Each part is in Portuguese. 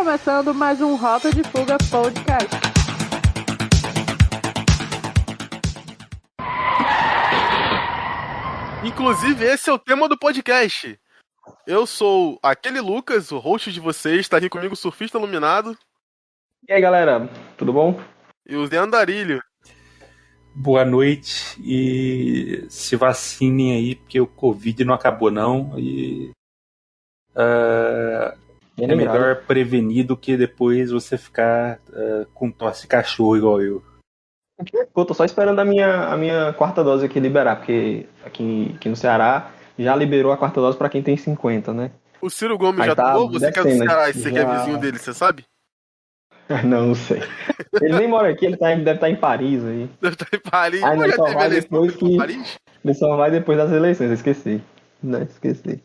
começando mais um Rota de Fuga Podcast. Inclusive, esse é o tema do podcast. Eu sou aquele Lucas, o host de vocês, está aqui comigo o Surfista Iluminado. E aí, galera, tudo bom? E o Zé Andarilho. Boa noite e se vacinem aí, porque o Covid não acabou não e é melhor prevenir do que depois você ficar com tosse cachorro igual eu. Pô, tô só esperando a minha quarta dose aqui liberar, porque aqui no Ceará já liberou a quarta dose pra quem tem 50, né? O Ciro Gomes Aí já tá tomou? Você que é do descendo, Ceará e você já... que é vizinho dele, você sabe? Não sei. Ele nem mora aqui, deve estar em Paris aí. Deve estar em Paris. Ah, não, Já só teve vai eleição depois que... Paris? Ele só vai depois das eleições, eu esqueci. Não, esqueci.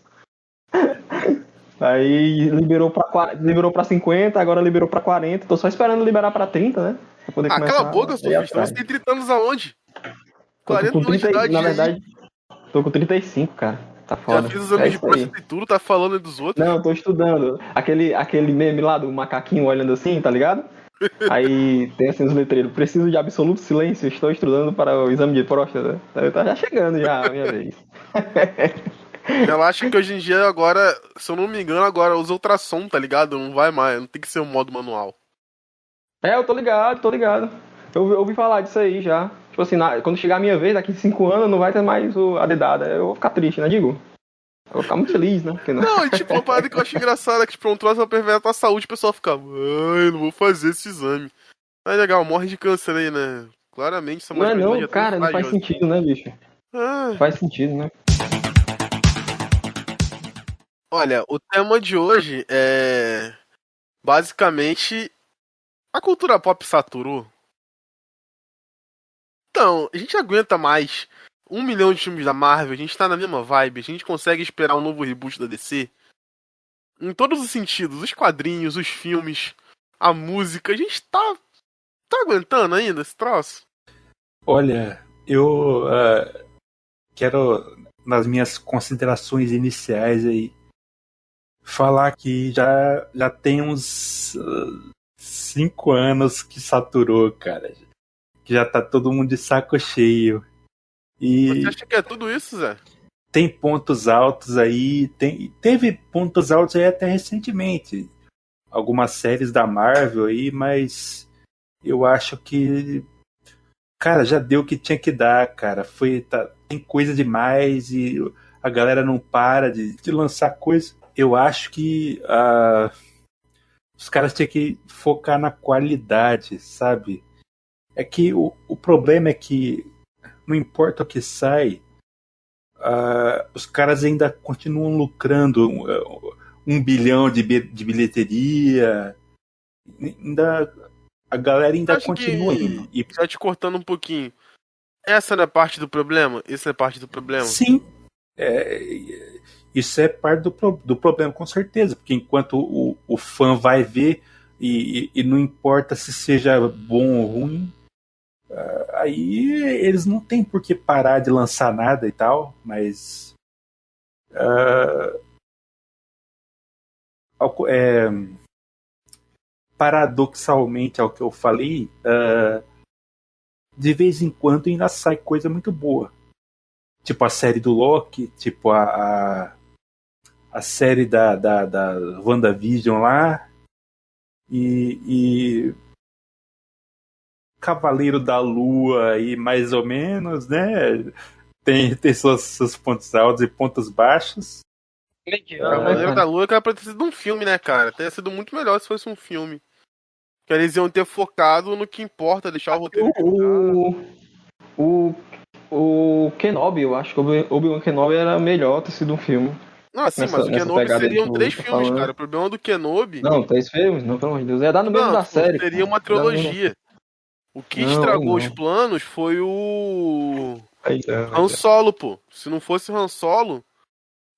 Aí liberou pra 50, agora liberou pra 40. Tô só esperando liberar pra 30, né? Pra poder começar. Cala a boca, Surfista. Você tem 30 anos aonde? 40 anos de idade. Na verdade, tô com 35, cara. Tá foda. Já fiz os exames de próstata e tudo, tá falando dos outros. Não, tô estudando. Aquele meme lá do macaquinho olhando assim, tá ligado? Aí tem assim os letreiros. Preciso de absoluto silêncio, estou estudando para o exame de próstata. Tá já chegando já a minha vez. Relaxa que hoje em dia agora, se eu não me engano, agora usa ultrassom, tá ligado? Não vai mais, não tem que ser um modo manual. É, eu tô ligado. Eu ouvi falar disso aí já. Tipo assim, quando chegar a minha vez, daqui 5 anos, não vai ter mais a dedada. Eu vou ficar triste, né, digo? Eu vou ficar muito feliz, né? Porque não, e tipo, uma parada que eu acho engraçada é que, tipo, um troço pra perverter a saúde, o pessoal fica, ai, eu não vou fazer esse exame. Mas legal, morre de câncer aí, né? Claramente, essa não é não, cara, não faz sentido, né, bicho? Não faz sentido, né? Olha, o tema de hoje é basicamente a cultura pop saturou. Então, a gente aguenta mais 1 milhão de filmes da Marvel, a gente tá na mesma vibe, a gente consegue esperar um novo reboot da DC. Em todos os sentidos, os quadrinhos, os filmes, a música, a gente tá aguentando ainda esse troço? Olha, eu quero, nas minhas considerações iniciais aí, falar que já tem uns 5 anos que saturou, cara. Que já tá todo mundo de saco cheio. E você acha que é tudo isso, Zé? Tem pontos altos aí, teve pontos altos aí até recentemente. Algumas séries da Marvel aí, mas eu acho que, cara, já deu o que tinha que dar, cara. Tem coisa demais e a galera não para de lançar coisa. Eu acho que os caras tinham que focar na qualidade, sabe? É que o problema é que não importa o que sai, os caras ainda continuam lucrando 1 bilhão de bilheteria. A galera ainda continua indo. E já te cortando um pouquinho, essa não é parte do problema? Isso é parte do problema? Sim. Isso é parte do problema, com certeza. Porque enquanto o fã vai ver e não importa se seja bom ou ruim, aí eles não têm por que parar de lançar nada e tal, mas paradoxalmente ao que eu falei, de vez em quando ainda sai coisa muito boa, tipo a série do Loki, tipo a série da WandaVision lá e Cavaleiro da Lua e mais ou menos, né? Tem seus pontos altos e pontos baixos. Cavaleiro da Lua era pra ter sido um filme, né, cara? Teria sido muito melhor se fosse um filme. Que eles iam ter focado no que importa, deixar o roteiro. O Kenobi, eu acho que o Obi-Wan Kenobi era melhor ter sido um filme. Não, sim, mas o Kenobi seriam 3 filmes, cara. O problema do Kenobi... Não, 3 filmes? Não, pelo amor de Deus. Ia dar no meio da série. Seria uma trilogia. O que estragou os planos foi o Han Solo, pô. Se não fosse o Han Solo,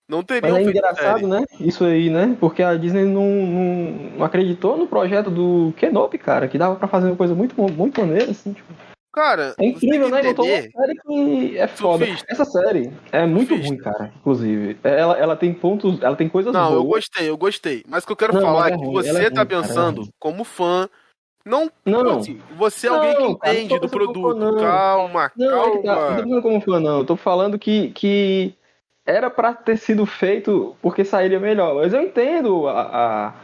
não teria. Mas é engraçado, né? Isso aí, né? Porque a Disney não acreditou no projeto do Kenobi, cara. Que dava pra fazer uma coisa muito, muito maneira, assim. Tipo. Cara, É você tem incrível, que né? Botou uma entender. série que é foda. Surfista. Essa série é muito Surfista. ruim, cara, inclusive. Ela tem pontos, ela tem coisas Não, boas. eu gostei. Mas o que eu quero Não, mas falar é é que ruim, ela é você tá ruim, cara, ela é pensando ruim. como fã. Não, tipo Não, assim, você é alguém que não, cara, não entende tô do pensando como fã, produto. não. Calma, Não, é que tá, não tô calma. pensando como fã, não. Eu tô falando que era pra ter sido feito porque sairia melhor. Mas eu entendo O a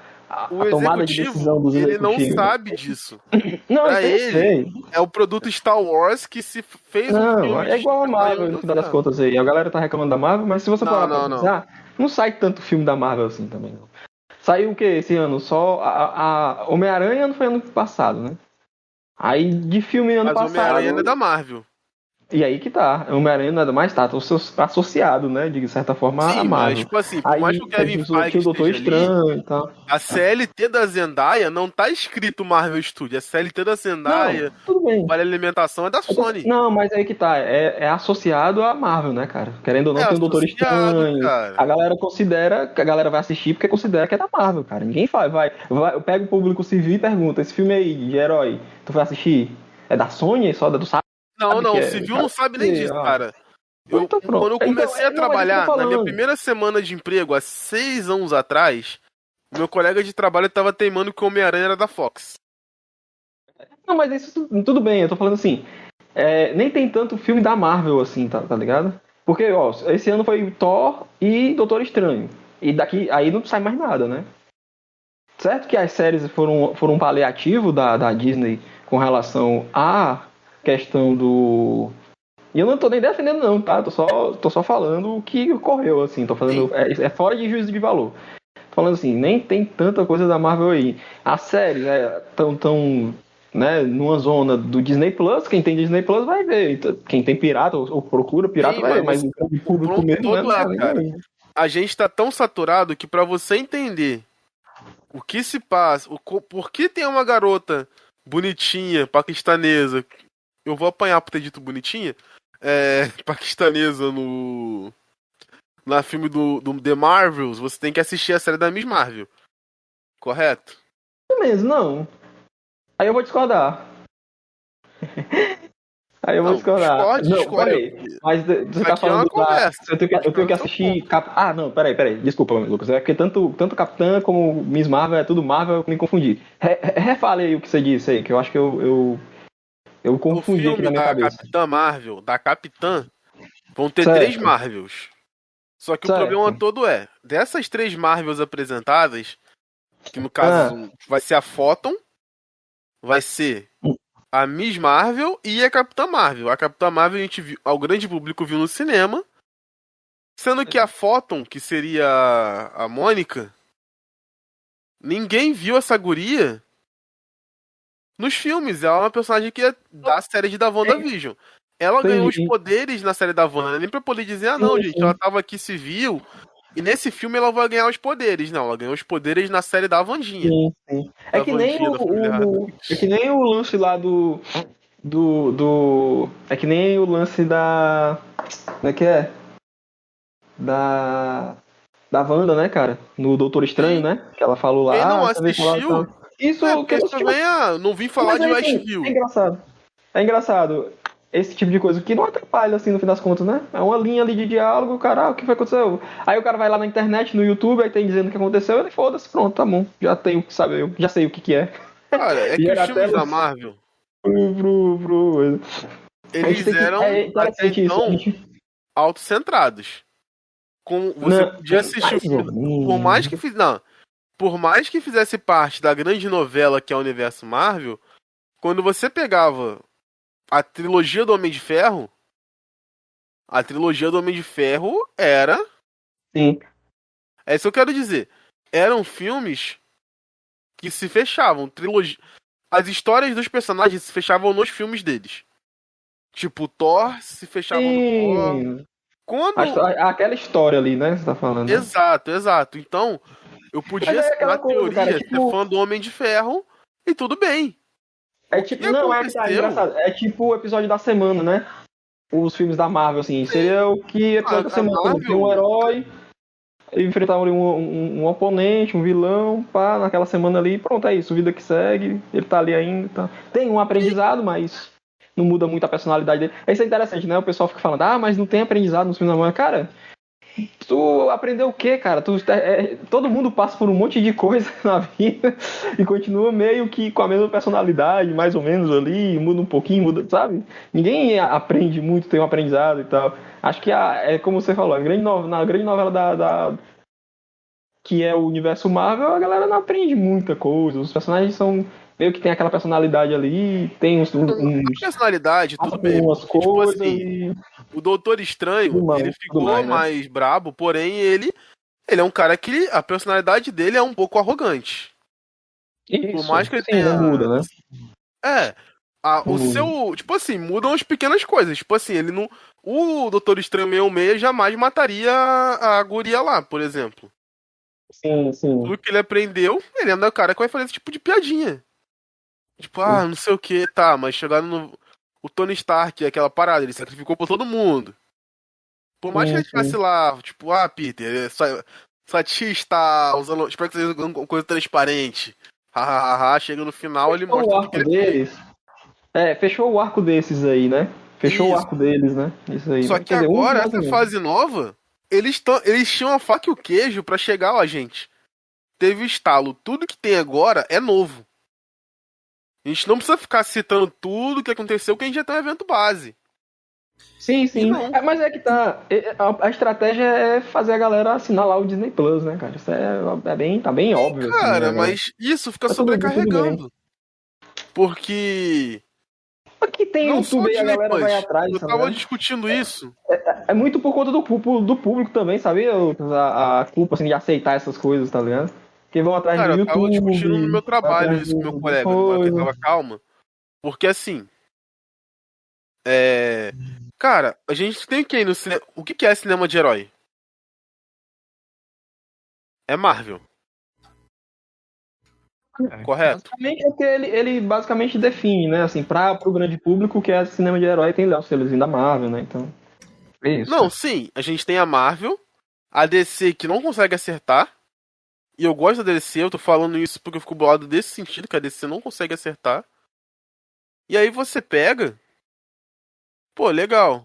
tomada de decisão executivo, dos ele não executivos. sabe disso. Não, Pra isso aí eu ele, sei. é o produto Star Wars que se fez um Não, filme é de igual a Star Wars e Marvel, não no deu final das certo. contas aí. A galera tá reclamando da Marvel, mas se você Não, parar pra não, não. pensar, não sai tanto filme da Marvel assim também, não. Saiu o que esse ano? Só a Homem-Aranha não foi ano passado, né? Aí de filme ano Mas o Homem-Aranha não é passado. da Marvel. E aí que tá. O Homem-Aranha nada mais tá associado, né? De certa forma, a Sim, mas Marvel. tipo assim, por mais que Aí o Kevin Feige tinha o Doutor esteja ali, Estranho e tal. a CLT da Zendaya não tá escrito Marvel Studios. A CLT da Não, Zendaya, tudo o bem. Vale Alimentação é da Sony. Não, mas aí que tá. É associado à Marvel, né, cara? Querendo ou É não, tem o Doutor associado, Estranho. A cara. galera considera, que a galera vai assistir porque considera que é da Marvel, cara. Ninguém faz, pega o público civil e pergunta: esse filme aí de herói, tu vai assistir? É da Sony? Só da do sabe Não, que não, o é? civil não sabe nem disso, Ah, cara. Eu, então quando pronto. eu Então, comecei a não, mas é isso que eu tô trabalhar, na minha falando. primeira semana de emprego, há 6 anos atrás, o meu colega de trabalho tava teimando que o Homem-Aranha era da Fox. Não, mas isso tudo bem, eu tô falando assim. Nem tem tanto filme da Marvel assim, tá ligado? Porque, ó, esse ano foi Thor e Doutor Estranho. E daqui aí não sai mais nada, né? Certo que as séries foram um paliativo da Disney com relação à questão do. E eu não tô nem defendendo, não, tá? Tô só falando o que ocorreu, assim. Tô Sim. falando. É fora de juízo de valor. Tô falando assim, nem tem tanta coisa da Marvel aí. As séries tão, né, numa zona do Disney Plus. Quem tem Disney Plus vai ver. Então, quem tem pirata ou procura pirata Sim, vai ver. mas Mas o grande o público ponto mesmo, né? todo Não é, tá nem cara, aí. a gente tá tão saturado que pra você entender o que se passa, por que tem uma garota bonitinha, paquistanesa, eu vou apanhar por ter dito bonitinha, paquistanesa na filme do The Marvels, você tem que assistir a série da Miss Marvel, correto? Não mesmo, não. Aí eu vou discordar. Aí eu vou Não, discordar. discorde, Não, discorde. peraí. Mas você Isso tá aqui é falando uma da. conversa. Eu tenho que Criticando seu assistir. ponto. Ah, não, peraí. Desculpa, Lucas. É porque tanto Capitã como Miss Marvel é tudo Marvel, eu me confundi. Refale aí o que você disse aí, que eu acho que eu No confundi aqui filme na minha da cabeça. Capitã Marvel, da Capitã, vão ter 3 Certo, Marvels. Só que o problema certo. todo dessas 3 Marvels apresentadas, que no Ah, caso vai ser a Photon, vai ser a Miss Marvel e a Capitã Marvel. A Capitã Marvel a gente viu, o grande público viu no cinema, sendo que a Photon, que seria a Mônica, ninguém viu essa guria nos filmes. Ela é uma personagem que é da série da WandaVision. Ela ganhou os entendi. poderes na série da Wanda, né? Nem pra poder dizer, ah não, Sim, gente, ela sim. tava aqui civil, e nesse filme ela vai ganhar os poderes. Não, ela ganhou os poderes na série da Wandinha. Sim. É Da que nem Wandinha, da família é que Radcliffe. nem o lance lá é que nem o lance da. Como é que é? Da. Da Wanda, né, cara? No Doutor Estranho, Sim, né? Que ela falou quem lá, não você vê que ela tá. assistiu, Isso, porque quem não isso assistiu. também não vim falar Mas de aí, assim, é Westview. engraçado. É engraçado. Esse tipo de coisa que não atrapalha, assim, no fim das contas, né? É uma linha ali de diálogo, cara, o que foi que aconteceu? Aí o cara vai lá na internet, no YouTube, aí tem dizendo o que aconteceu, ele foda-se, pronto, tá bom. Já tenho o que saber, eu já sei o que é. Cara, é E que os era até filmes da Marvel, pro. A gente eles tem que. eram É até interessante isso. A então gente. autocentrados. Você Não, podia assistir o mais ou filme. Por mais que menos. não, por mais que fizesse parte da grande novela que é o universo Marvel, quando você pegava a trilogia do Homem de Ferro, a trilogia do Homem de Ferro era. Sim. É isso que eu quero dizer. Eram filmes que se fechavam. Trilogia. As histórias dos personagens se fechavam nos filmes deles. Tipo, Thor se fechava no Thor. Sim. Quando. Aquela história ali, né? Você tá falando, né? Exato, exato. Então, eu Mas podia, é na aquela coisa, cara. teoria, ser Tipo. fã do Homem de Ferro e tudo bem. É O que tipo. Não, é que tá aconteceu? engraçado. É tipo o episódio da semana, né? Os filmes da Marvel, assim. Sim, Seria o que episódio da a semana. Por exemplo, tem um Marvel. herói, enfrentar um oponente, um vilão, pá, naquela semana ali. Pronto, é isso. Vida que segue. Ele tá ali ainda. Tá. Tem um aprendizado, mas. não muda muito a personalidade dele. Isso é interessante, né? O pessoal fica falando, mas não tem aprendizado nos filmes da Marvel. Cara, tu aprendeu o quê, cara? Todo mundo passa por um monte de coisa na vida e continua meio que com a mesma personalidade, mais ou menos ali, muda um pouquinho, muda, sabe? Ninguém aprende muito, tem um aprendizado e tal. Acho que é como você falou, na grande novela que é o universo Marvel, a galera não aprende muita coisa. Os personagens são meio que tem aquela personalidade ali, tem uns personalidade, tudo bem. umas Tipo coisas assim, o Doutor Estranho, ele ficou mais, né? mais brabo, porém ele é um cara que a personalidade dele é um pouco arrogante. Isso, Por mais que ele sim, tenha... não muda, né? O seu... Tipo assim, mudam as pequenas coisas. Tipo assim, ele não... O Doutor Estranho 66 jamais mataria a guria lá, por exemplo. Sim. Tudo que ele aprendeu, ele é o cara que vai fazer esse tipo de piadinha. Tipo, não sei o que, tá, mas chegando no... O Tony Stark, aquela parada, ele sacrificou por todo mundo. Por mais que ele estivesse lá, tipo, Peter, sua tia está usando... Espero que você esteja usando coisa transparente. Chega no final, ele mostra o arco deles. Fechou o arco desses aí, né? Fechou o arco deles, né? Isso aí. Só que agora, essa fase nova, eles tinham a faca e o queijo pra chegar, gente. Teve o estalo. Tudo que tem agora é novo. A gente não precisa ficar citando tudo que aconteceu, que a gente já tem um evento base. Sim. Mas é que tá. A estratégia é fazer a galera assinar lá o Disney Plus, né, cara? Isso tá bem óbvio. Cara, assim, né, mas isso fica sobrecarregando. Porque... Aqui tem não YouTube aí, a galera vai atrás. Eu tava discutindo isso. É muito por conta do público também, sabia? A culpa assim, de aceitar essas coisas, tá ligado? Que vão atrás do YouTube. Cara, eu tava discutindo no meu trabalho isso com meu colega, que tava calma. Porque assim... Cara, a gente tem que ir no cinema... O que é cinema de herói? É Marvel. Correto? Basicamente é que ele basicamente define, né? Assim, pro grande público, o que é cinema de herói tem lá os selos da Marvel, né? Então. É isso. Não, sim. A gente tem a Marvel, a DC que não consegue acertar. E eu gosto da DC, eu tô falando isso porque eu fico bolado desse sentido, que a DC não consegue acertar. E aí você pega. Pô, legal.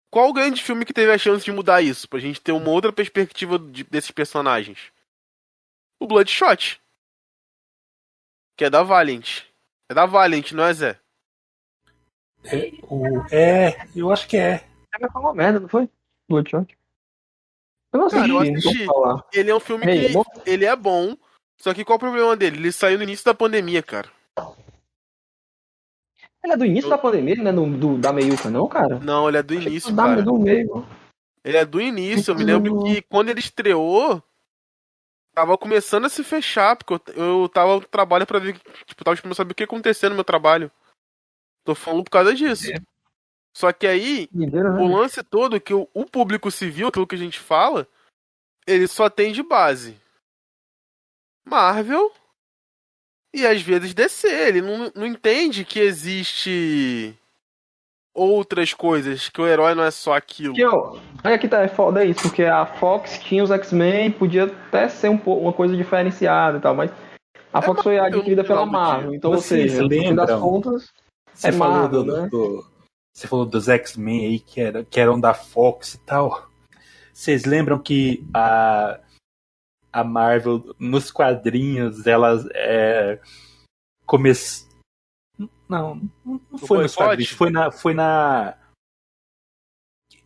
Qual o grande filme que teve a chance de mudar isso? Pra gente ter uma outra perspectiva desses personagens? O Bloodshot. Que é da Valiant. É da Valiant, não é, Zé? Eu acho que é. Foi uma merda, não foi? Bloodshot. Eu não assisti, Cara, eu assisti. Ele é um filme que... Ele é bom. Só que qual o problema dele? Ele saiu no início da pandemia, cara. Ele é do início da pandemia, né? Da meiuca, não, cara? Não, ele é do início, cara. Do meio. Ele é do início. Eu me lembro que quando ele estreou, tava começando a se fechar, porque eu tava no trabalho pra ver, tipo, tava esperando saber o que ia acontecer no meu trabalho. Tô falando por causa disso. Só que aí, o lance todo é que o público civil, aquilo que a gente fala, ele só tem de base Marvel e às vezes DC. Ele não entende que existe outras coisas, que o herói não é só aquilo. Aí aqui tá, é foda isso, porque a Fox tinha os X-Men, podia até ser uma coisa diferenciada e tal, mas a Fox foi adquirida pela Marvel, então, ou seja, no fim das contas, você Marvel, falou né? Você falou dos X-Men aí, que eram da Fox e tal. Vocês lembram que a Marvel, nos quadrinhos, ela começou... Não foi nos quadrinhos, foi na...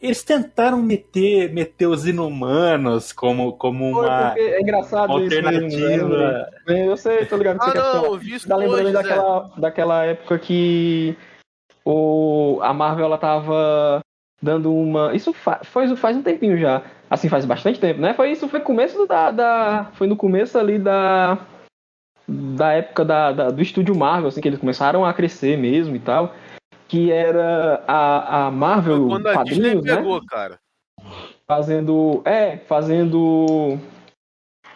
Eles tentaram meter os Inumanos como uma é engraçado alternativa. Isso, né? Eu sei, tô ligado que você quer eu vi isso tá lembrando hoje, daquela época que a Marvel ela tava dando uma... Isso faz um tempinho já. Assim, faz bastante tempo, né? Foi começo foi no começo ali da época do estúdio Marvel, assim, que eles começaram a crescer mesmo e tal. Que era a Marvel, foi quando a quadrinhos, Disney pegou, né? cara. Fazendo...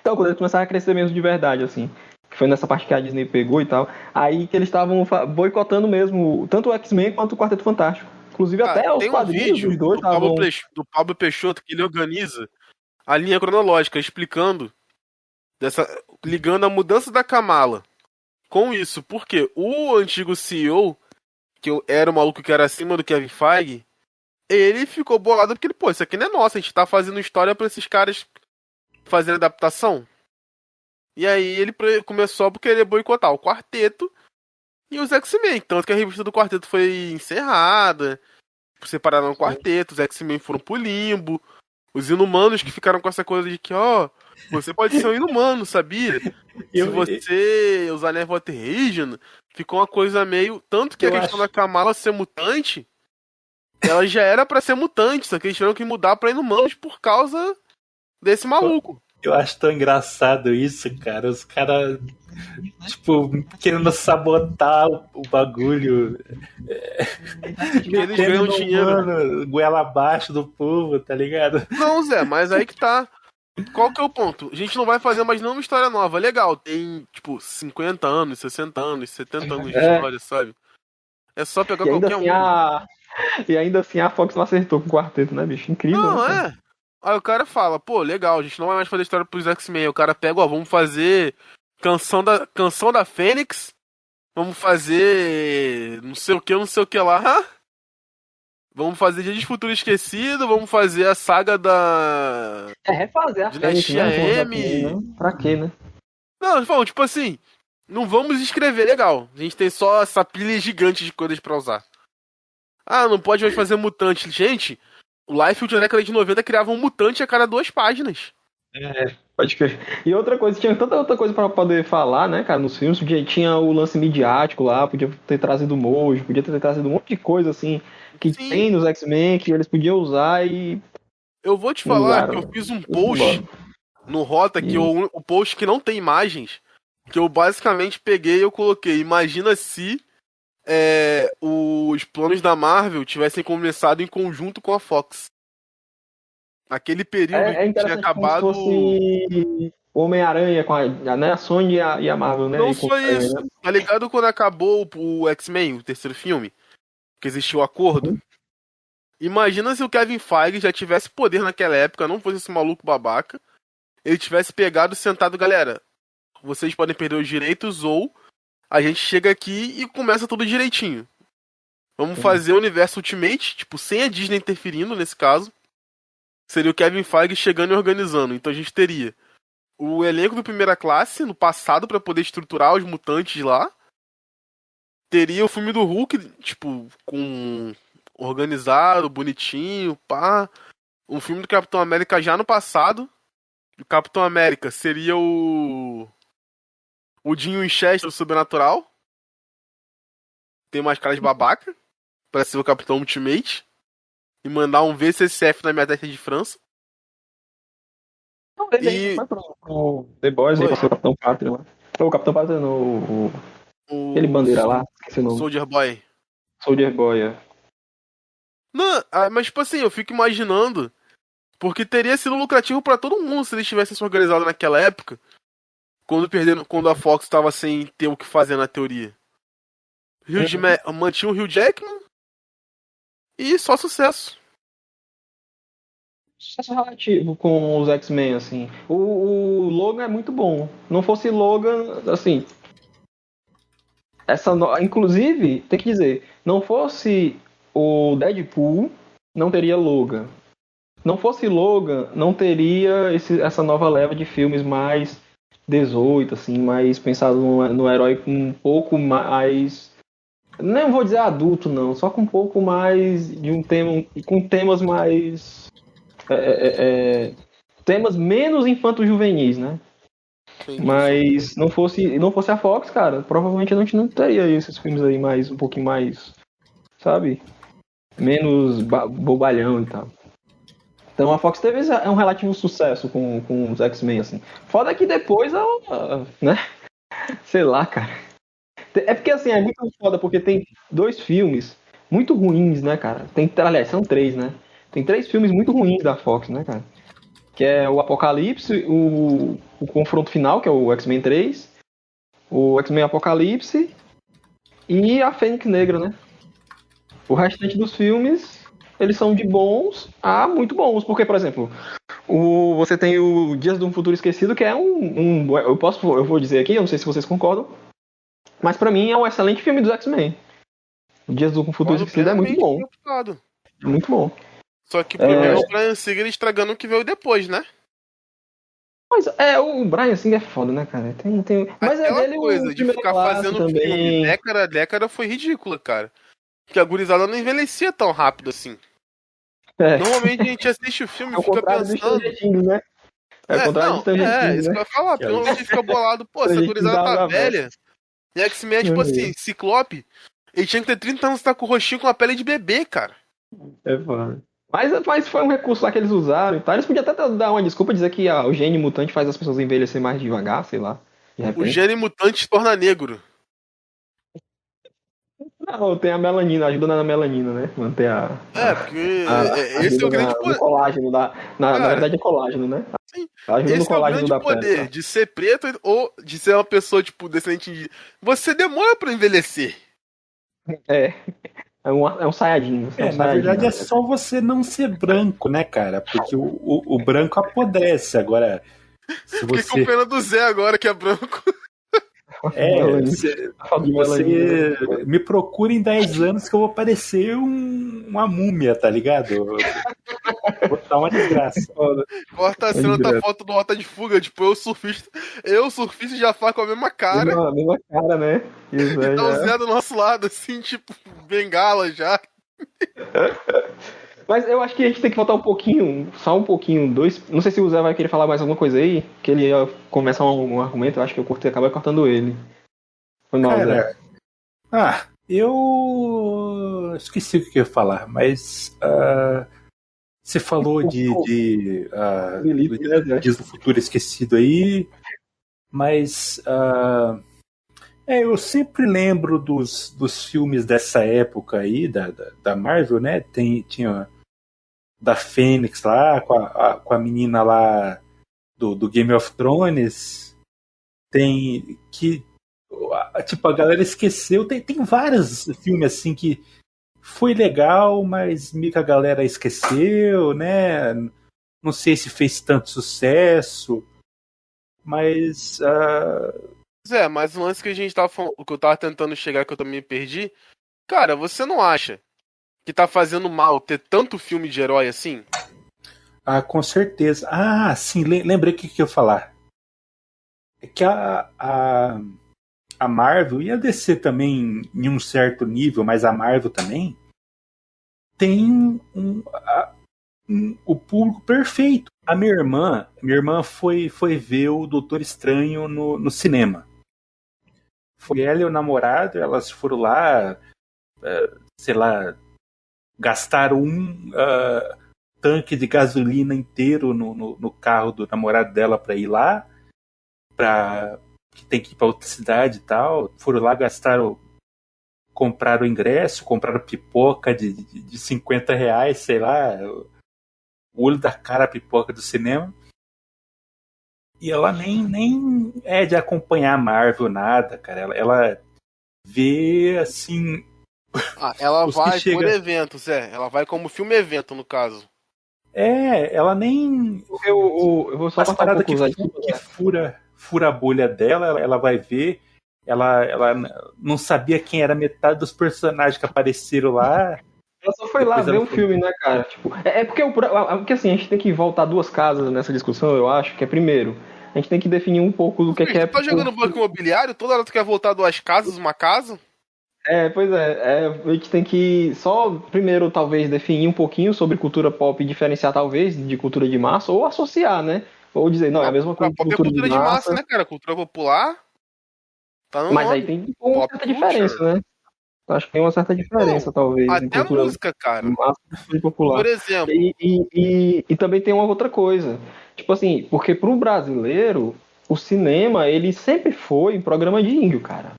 Então, quando eles começaram a crescer mesmo de verdade, assim. Que foi nessa parte que a Disney pegou e tal. Aí que eles estavam boicotando mesmo, tanto o X-Men quanto o Quarteto Fantástico. Inclusive até os quadrinhos dos dois estavam... do Pablo Peixoto, que ele organiza a linha cronológica, explicando, ligando a mudança da Kamala com isso. Porque o antigo CEO, era o maluco que era acima do Kevin Feige, ele ficou bolado porque ele, pô, isso aqui não é nosso, a gente tá fazendo história pra esses caras fazerem adaptação. E aí ele começou a querer boicotar o Quarteto e os X-Men. Tanto que a revista do Quarteto foi encerrada, separaram o Quarteto, os X-Men foram pro limbo. Os Inumanos que ficaram com essa coisa de que, ó, você pode ser um Inumano, sabia? Se você usar Névoa Terrigen, ficou uma coisa meio... Tanto que a questão da Kamala ser mutante, ela já era pra ser mutante, só que eles tiveram que mudar pra Inumanos por causa desse maluco. Eu acho tão engraçado isso, cara. Os caras, tipo, querendo sabotar o bagulho. Eles ganham dinheiro. Mano, goela abaixo do povo, tá ligado? Não, Zé, mas aí que tá. Qual que é o ponto? A gente não vai fazer mais nenhuma história nova. Legal, tem, tipo, 50 anos, 60 anos, 70 anos de história, sabe? É só pegar qualquer assim um. E ainda assim a Fox não acertou com o Quarteto, né, bicho? Incrível, não, né? É. Aí o cara fala, pô, legal, a gente não vai mais fazer história pros X-Men. Aí o cara pega, ó, vamos fazer Canção da Fênix, vamos fazer não sei o que lá. Vamos fazer Dia de Futuro Esquecido, vamos fazer a saga da... refazer a Dinastia Fênix, M. Né? Pra quê, né? Não, falam, tipo assim, não vamos escrever legal. A gente tem só essa pilha gigante de coisas pra usar. Ah, não pode mais fazer mutante. Gente, o Liefeld na década de 90 criava um mutante a cada 2 páginas. Pode crer. E outra coisa, tinha tanta outra coisa pra poder falar, né, cara, nos filmes. Tinha o lance midiático lá, podia ter trazido o Mojo, podia ter trazido um monte de coisa, assim, que Sim. tem nos X-Men, que eles podiam usar e... Eu vou te falar que eu fiz um post no Rota, que o post que não tem imagens, que eu basicamente peguei e eu coloquei, imagina se os planos da Marvel tivessem começado em conjunto com a Fox. Aquele período que tinha acabado... Como se fosse Homem-Aranha com a Sony e a Marvel, né? Não só isso. Tá ligado quando acabou o X-Men, o terceiro filme? Que existiu o acordo? Imagina se o Kevin Feige já tivesse poder naquela época, não fosse esse maluco babaca, ele tivesse pegado e sentado, galera, vocês podem perder os direitos ou a gente chega aqui e começa tudo direitinho. Vamos fazer o universo Ultimate, tipo, sem a Disney interferindo nesse caso. Seria o Kevin Feige chegando e organizando. Então a gente teria o elenco do Primeira Classe no passado pra poder estruturar os mutantes lá. Teria o filme do Hulk, tipo, com organizado, bonitinho, pá. Um filme do Capitão América já no passado. O Capitão América seria o Dean Winchester do Sobrenatural. Tem mais cara de babaca pra ser o Capitão Ultimate. E mandar um VCCF na minha testa de França. Não, ele vai pro The Boys aí, pra ser o Capitão Pátria lá. O Capitão Pátria não, aquele bandeira lá, esqueci o nome. Soldier Boy. Soldier Boy, Não, mas tipo assim, eu fico imaginando, porque teria sido lucrativo pra todo mundo se eles tivessem se organizado naquela época, quando a Fox tava sem ter o que fazer na teoria. Mantinha o Hugh Jackman e só sucesso. Sucesso relativo com os X-Men, assim. O Logan é muito bom. Não fosse Logan, assim... Inclusive, tem que dizer, não fosse o Deadpool, não teria Logan. Não fosse Logan, não teria essa nova leva de filmes mais 18, assim, mais pensado no herói com um pouco mais... Não vou dizer adulto, não. Só com um pouco mais de um tema... Com temas mais... temas menos infanto-juvenis, né? Sim, mas não fosse a Fox, cara, provavelmente a gente não teria esses filmes aí mais, um pouquinho mais, sabe? Menos bobalhão e tal. Então a Fox teve um relativo sucesso com os X-Men, assim. Foda que depois ela, né? Sei lá, cara. É porque, assim, é muito foda, porque tem 2 filmes muito ruins, né, cara? Aliás, são 3, né? Tem 3 filmes muito ruins da Fox, né, cara? Que é o Apocalipse, o Confronto Final, que é o X-Men 3, o X-Men Apocalipse e a Fênix Negra, né? O restante dos filmes, eles são de bons a muito bons, porque, por exemplo, você tem o Dias de um Futuro Esquecido, que é eu vou dizer aqui, eu não sei se vocês concordam, Mas pra mim é um excelente filme dos X-Men. O Dias do Futuro Esquecido é muito bom. Preocupado. Muito bom. Só que o problema é o Bryan Singer estragando o que veio depois, né? Mas o Bryan Singer é foda, né, cara? Mas aquela é dele coisa de ficar fazendo também. filme década foi ridícula, cara. Porque a gurizada não envelhecia tão rápido assim. Normalmente a gente assiste o filme e fica pensando. Né? É o contrário de isso que eu ia falar. Normalmente a gente fica bolado. Pô, essa gurizada tá velha. E X-Men é tipo assim, Ciclope. Ele tinha que ter 30 anos e tá com o rostinho com a pele de bebê, cara. É foda. Mas foi um recurso lá que eles usaram e tal. Eles podiam até dar uma desculpa e dizer que o gene mutante faz as pessoas envelhecer mais devagar, sei lá. O gene mutante se torna negro. Não, tem a melanina, ajuda na melanina, né? Manter porque esse é o grande poder. Colágeno na verdade é colágeno, né? Sim. Ajuda esse é o grande poder pele, de ser preto ou de ser uma pessoa, tipo, descendente de... Você demora pra envelhecer. É um Saiyajin. Na verdade é só você não ser branco, né, cara? Porque o branco apodrece. Agora, se você... Fiquei com pena do Zé agora, que é branco. Você me procura em 10 anos que eu vou parecer uma múmia, tá ligado? Vou dar uma desgraça. Corta a cena da foto do Rota de Fuga, tipo, eu surfista e Jafar com a mesma cara. A mesma cara, né? Isso, e tá o Zé do nosso lado, assim, tipo, bengala já. Mas eu acho que a gente tem que voltar um pouquinho, só um pouquinho, não sei se o Zé vai querer falar mais alguma coisa aí, que ele ia começar um argumento, eu acho que eu acabei cortando ele. Foi mal, cara, Zé. Eu esqueci o que eu ia falar, mas você falou de Dias do Futuro Esquecido aí, mas eu sempre lembro dos filmes dessa época aí, da Marvel, né? Tinha da Fênix lá, com a menina lá do Game of Thrones. Tem que... Tipo, a galera esqueceu. Tem vários filmes assim que foi legal, mas meio que a galera esqueceu, né? Não sei se fez tanto sucesso, mas... Zé, mas o lance que a gente tava falando, o que eu tava tentando chegar, que eu também perdi, cara, você não acha que tá fazendo mal ter tanto filme de herói assim? Com certeza. Sim, lembrei o que eu ia falar. É que a Marvel e a DC também, em um certo nível, mas a Marvel também, tem o público perfeito. A minha irmã foi ver o Doutor Estranho no cinema. Foi ela e o namorado, elas foram lá, sei lá, gastaram um tanque de gasolina inteiro no carro do namorado dela para ir lá, que tem que ir para outra cidade e tal. Foram lá, compraram o ingresso, compraram pipoca de R$50, sei lá, o olho da cara a pipoca do cinema. E ela nem é de acompanhar a Marvel, nada, cara. Ela vê, assim... ela vai por evento, Zé. Ela vai como filme-evento, no caso. Ela nem... Eu vou só as paradas que fura a bolha dela, ela vai ver. Ela não sabia quem era metade dos personagens que apareceram lá. Ela só foi lá ver um filme, né, cara? Tipo, porque assim, a gente tem que voltar duas casas nessa discussão, eu acho, que é primeiro, a gente tem que definir um pouco do que é... Tu tá jogando banco imobiliário? Toda hora tu quer voltar duas casas, uma casa? Pois é, a gente tem que só, primeiro, talvez, definir um pouquinho sobre cultura pop e diferenciar, talvez, de cultura de massa, ou associar, né? Ou dizer, não, é a mesma coisa. Cultura de massa, né, cara? Cultura popular. Tá no mas nome. Aí tem uma certa diferença, né? Acho que tem uma certa diferença, talvez. Até a música, cara. Popular. Por exemplo. E também tem uma outra coisa. Tipo assim, porque pro brasileiro, o cinema, ele sempre foi um programa de índio, cara.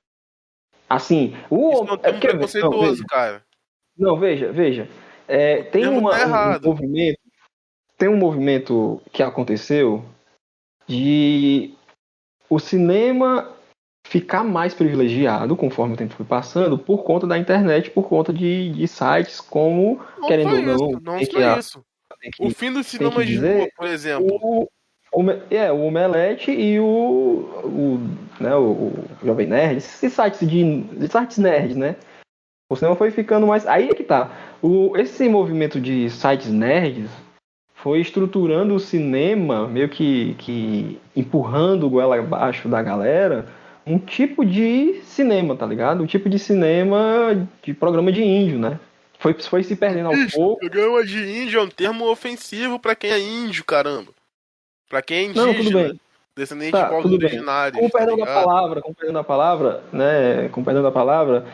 Assim, Isso não é preconceituoso, cara. Não, veja. Tem um movimento. Tem um movimento que aconteceu de o cinema ficar mais privilegiado conforme o tempo foi passando por conta da internet, por conta de sites como, não querendo ou não, não foi isso. O fim do cinema de rua, por exemplo. O Omelete e o né, o Jovem Nerd, esses sites nerds, né? O cinema foi ficando mais... Aí é que tá. Esse movimento de sites nerds foi estruturando o cinema, meio que empurrando o goela abaixo da galera, um tipo de cinema, tá ligado? Um tipo de cinema de programa de índio, né? Foi se perdendo aos poucos. Programa de índio é um termo ofensivo pra quem é índio, caramba. Pra quem é Não, tudo indígena, bem. descendente de Tá, povos tudo bem. originários, Com o tá perdão da ligado? palavra, né? Com o perdão da palavra,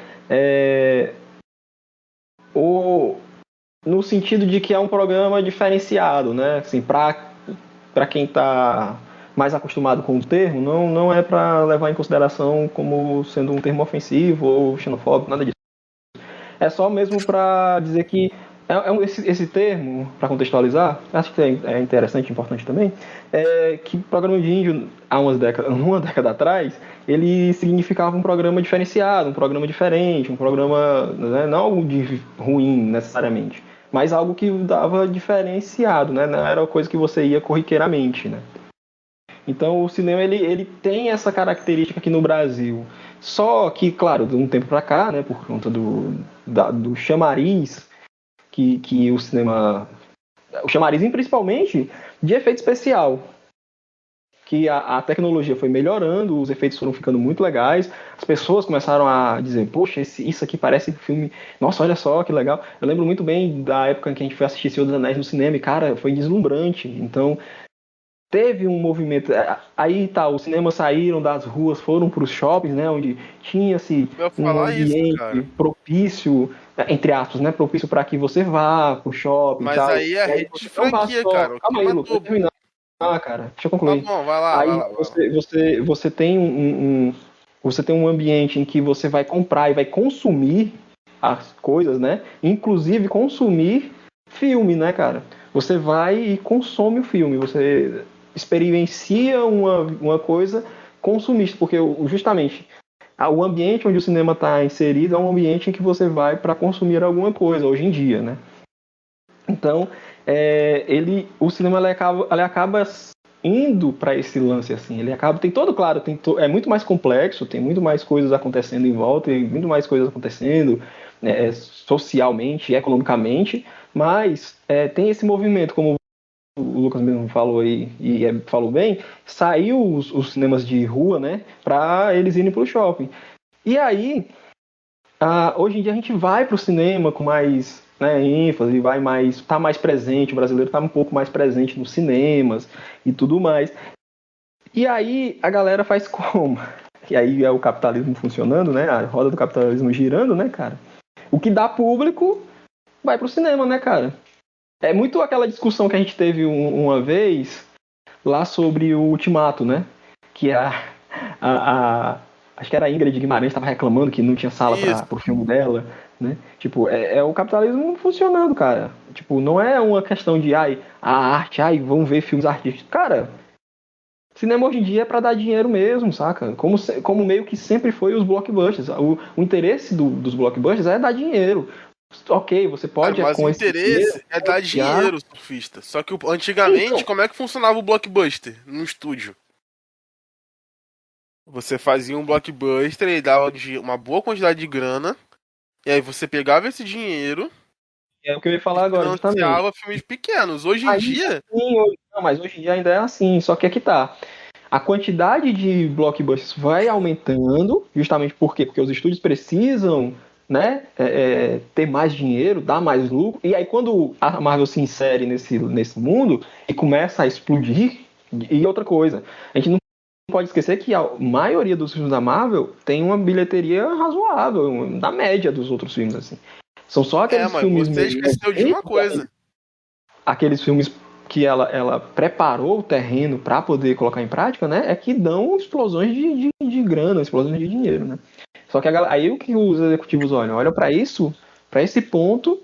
no sentido de que é um programa diferenciado, né? Assim, para quem está mais acostumado com o termo, não é para levar em consideração como sendo um termo ofensivo ou xenofóbico, nada disso. É só mesmo para dizer que esse termo, para contextualizar, acho que é interessante e importante também, que o programa de índio, há uma década atrás, ele significava um programa diferenciado, um programa diferente, um programa, né, não algo de ruim necessariamente, mas algo que dava diferenciado, né? Não era uma coisa que você ia corriqueiramente, né? Então o cinema ele tem essa característica aqui no Brasil. Só que, claro, de um tempo para cá, né, por conta do chamariz que o cinema... O chamariz, principalmente, de efeito especial. Que a tecnologia foi melhorando, os efeitos foram ficando muito legais, as pessoas começaram a dizer, poxa, isso aqui parece um filme, nossa, olha só que legal. Eu lembro muito bem da época em que a gente foi assistir Senhor dos Anéis no cinema e, cara, foi deslumbrante. Então, teve um movimento. Aí tá, os cinemas saíram das ruas, foram para os shoppings, né? Onde tinha-se Eu ia um falar isso, ambiente cara. propício, entre aspas, né? Propício para que você vá pro shopping e Mas tal. aí é a E aí rede de você não vá franquia, só. cara. O que Calma aí, Lucas, matou. deixa eu terminar, cara. Deixa eu Tá concluir. bom, vai lá, vai Aí lá, vai lá. você tem você tem um ambiente em que você vai comprar e vai consumir as coisas, né? Inclusive consumir filme, né, cara? Você vai e consome o filme, você experiencia uma coisa consumista, porque justamente o ambiente onde o cinema está inserido é um ambiente em que você vai para consumir alguma coisa, hoje em dia, né? Então, o cinema ele acaba indo para esse lance assim, ele acaba tem todo claro, é muito mais complexo, tem muito mais coisas acontecendo em volta, tem muito mais coisas acontecendo socialmente, economicamente, mas tem esse movimento, como o Lucas mesmo falou aí, e falou bem, saiu os cinemas de rua, né, para eles irem para o shopping. E aí, hoje em dia a gente vai para o cinema com mais, né, ênfase, tá mais presente, o brasileiro está um pouco mais presente nos cinemas e tudo mais. E aí a galera faz como? E aí é o capitalismo funcionando, né, a roda do capitalismo girando, né, cara? O que dá público vai para o cinema, né, cara? É muito aquela discussão que a gente teve uma vez lá sobre o Ultimato, né? Que acho que era a Ingrid Guimarães estava reclamando que não tinha sala Isso. para o filme dela, né? Tipo, é o capitalismo funcionando, cara. Tipo, não é uma questão de a arte, vamos ver filmes artísticos. Cara, cinema hoje em dia é para dar dinheiro mesmo, saca? Como meio que sempre foi os blockbusters. O interesse dos blockbusters é dar dinheiro. Ok, você pode... Mas com o esse interesse é dar dinheiro, dinheiro, surfista. Só que antigamente, então, como é que funcionava o blockbuster no estúdio? Você fazia um blockbuster e dava uma boa quantidade de grana, e aí você pegava esse dinheiro é o que eu ia e falar agora, justamente. financiava filmes pequenos. Hoje em dia, Mas hoje em dia ainda é assim, só que aqui tá. A quantidade de blockbusters vai aumentando, justamente por quê? Porque os estúdios precisam, né, ter mais dinheiro, dar mais lucro, e aí quando a Marvel se insere nesse mundo e começa a explodir, e outra coisa, a gente não pode esquecer que a maioria dos filmes da Marvel tem uma bilheteria razoável, na média dos outros filmes, assim. São só aqueles mas filmes você esqueceu de uma coisa. aqueles filmes que ela preparou o terreno para poder colocar em prática, né, é que dão explosões de grana, explosões de dinheiro, né. Só que aí o que os executivos olham para isso, para esse ponto,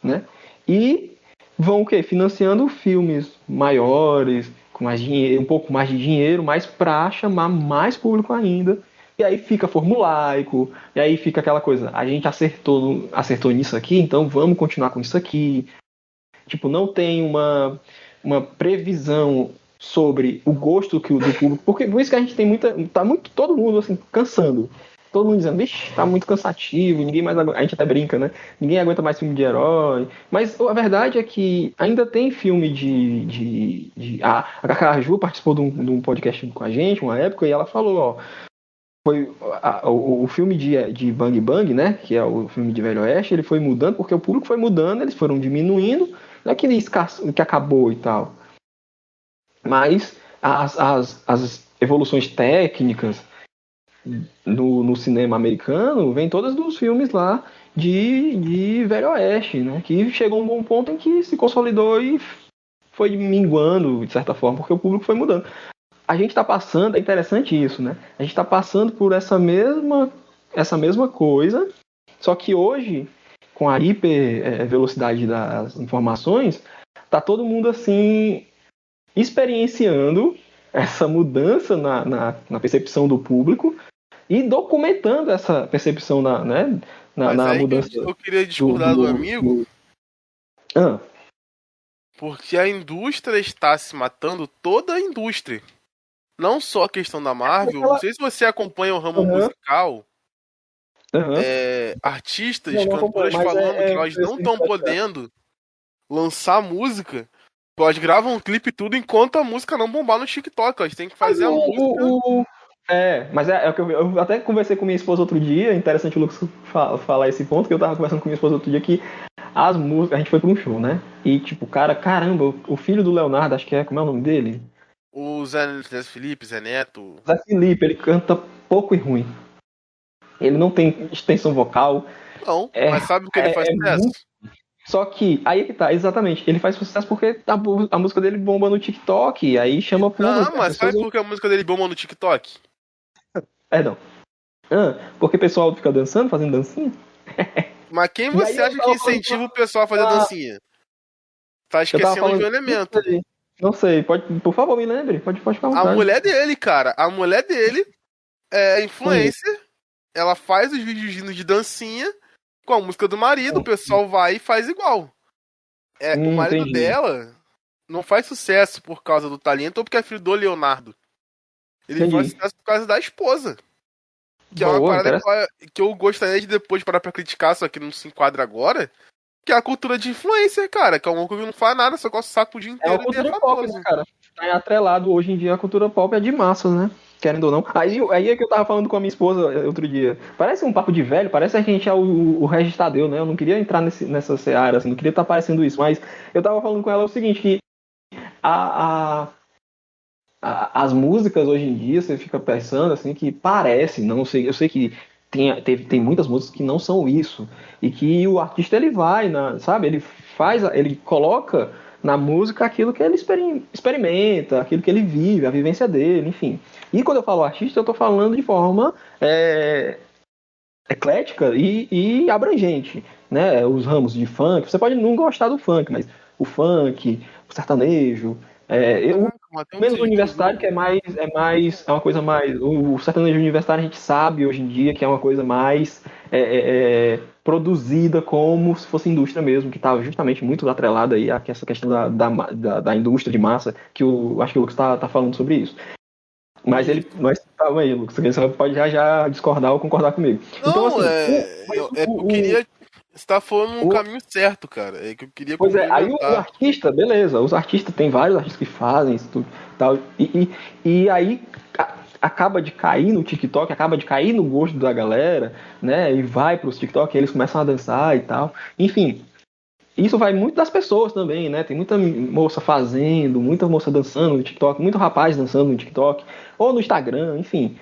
né, e vão o quê? Financiando filmes maiores, com mais dinheiro, um pouco mais de dinheiro, mas para chamar mais público ainda. E aí fica formulaico, e aí fica aquela coisa, a gente acertou nisso aqui, então vamos continuar com isso aqui. Tipo, não tem uma previsão sobre o gosto do público, porque por isso que a gente tem todo mundo assim, cansando. Todo mundo dizendo, vixe, tá muito cansativo, ninguém mais a gente até brinca, né? Ninguém aguenta mais filme de herói. Mas a verdade é que ainda tem filme a Cacá Ju participou de um podcast com a gente, uma época, e ela falou, ó, foi o filme de Bang Bang, né? Que é o filme de Velho Oeste, ele foi mudando, porque o público foi mudando, eles foram diminuindo, não é que acabou e tal. Mas as evoluções técnicas no cinema americano vem todas dos filmes lá de Velho Oeste, né? Que chegou a um bom ponto em que se consolidou e foi minguando, de certa forma, porque o público foi mudando. A gente está passando, é interessante isso, né? A gente está passando por essa mesma coisa, só que hoje, com a hiper velocidade das informações, tá todo mundo assim experienciando essa mudança na percepção do público e documentando essa percepção na mudança. Eu queria discordar do amigo. Porque a indústria está se matando, toda a indústria. Não só a questão da Marvel. Não sei se você acompanha o ramo musical. Artistas, cantoras falando que elas não estão podendo lançar música. Elas gravam um clipe e tudo enquanto a música não bombar no TikTok. Elas têm que fazer a música. Mas é o que eu até conversei com minha esposa outro dia. É interessante o Lucas falar esse ponto, que eu tava conversando com minha esposa outro dia que as músicas, a gente foi pra um show, né? E tipo, caramba, o filho do Leonardo, acho que como é o nome dele? O Zé Felipe, Zé Neto. Zé Felipe, ele canta pouco e ruim. Ele não tem extensão vocal. Não, mas sabe o que ele faz sucesso? Só que, aí que tá, exatamente, ele faz sucesso porque a música dele bomba no TikTok, aí chama público. Mas sabe por que a música dele bomba no TikTok? Perdão. Porque o pessoal fica dançando, fazendo dancinha? Mas quem você acha que incentiva o pessoal a fazer dancinha? Tá esquecendo de um elemento. Não sei, por favor, me lembre. Pode falar. A mulher dele, cara. A mulher dele é influencer. Ela faz os vídeos de dancinha com a música do marido. O pessoal vai e faz igual. O marido dela não faz sucesso por causa do talento ou porque é filho do Leonardo. Ele faz sucesso por causa da esposa. Que é uma parada que eu gostaria de depois parar pra criticar, só que não se enquadra agora. Que é a cultura de influencer, cara. Que é um que não faz nada, só gosta de saco o dia inteiro. É a cultura pop, né, cara? Tá atrelado hoje em dia a cultura pop é de massas, né? Querendo ou não. Aí é que eu tava falando com a minha esposa outro dia. Parece um papo de velho, parece que a gente é o Regis Tadeu, né? Eu não queria entrar nessa seara, assim, não queria estar parecendo isso, mas eu tava falando com ela o seguinte, que as músicas hoje em dia, você fica pensando assim, que parece, não sei, eu sei que tem muitas músicas que não são isso, e que o artista ele vai, sabe, ele coloca na música aquilo que ele experimenta, aquilo que ele vive, a vivência dele, enfim. E quando eu falo artista, eu tô falando de forma eclética e abrangente, né? Os ramos de funk, você pode não gostar do funk, mas o funk, o sertanejo, menos o universitário, que é uma coisa mais. O sertanejo universitário a gente sabe hoje em dia que é uma coisa mais produzida como se fosse indústria mesmo, que está justamente muito atrelada aí a essa questão da indústria de massa, que acho que o Lucas tá falando sobre isso. Mas calma aí, Lucas, você pode já discordar ou concordar comigo. Não, então, assim, eu queria. Você tá falando no caminho certo, cara. É que eu queria aí o artista, beleza, os artistas, tem vários artistas que fazem isso tudo, tal, e aí acaba de cair no TikTok, acaba de cair no gosto da galera, né, e vai pros TikTok, eles começam a dançar e tal, enfim, isso vai muito das pessoas também, né, tem muita moça fazendo, muita moça dançando no TikTok, muito rapaz dançando no TikTok, ou no Instagram, enfim,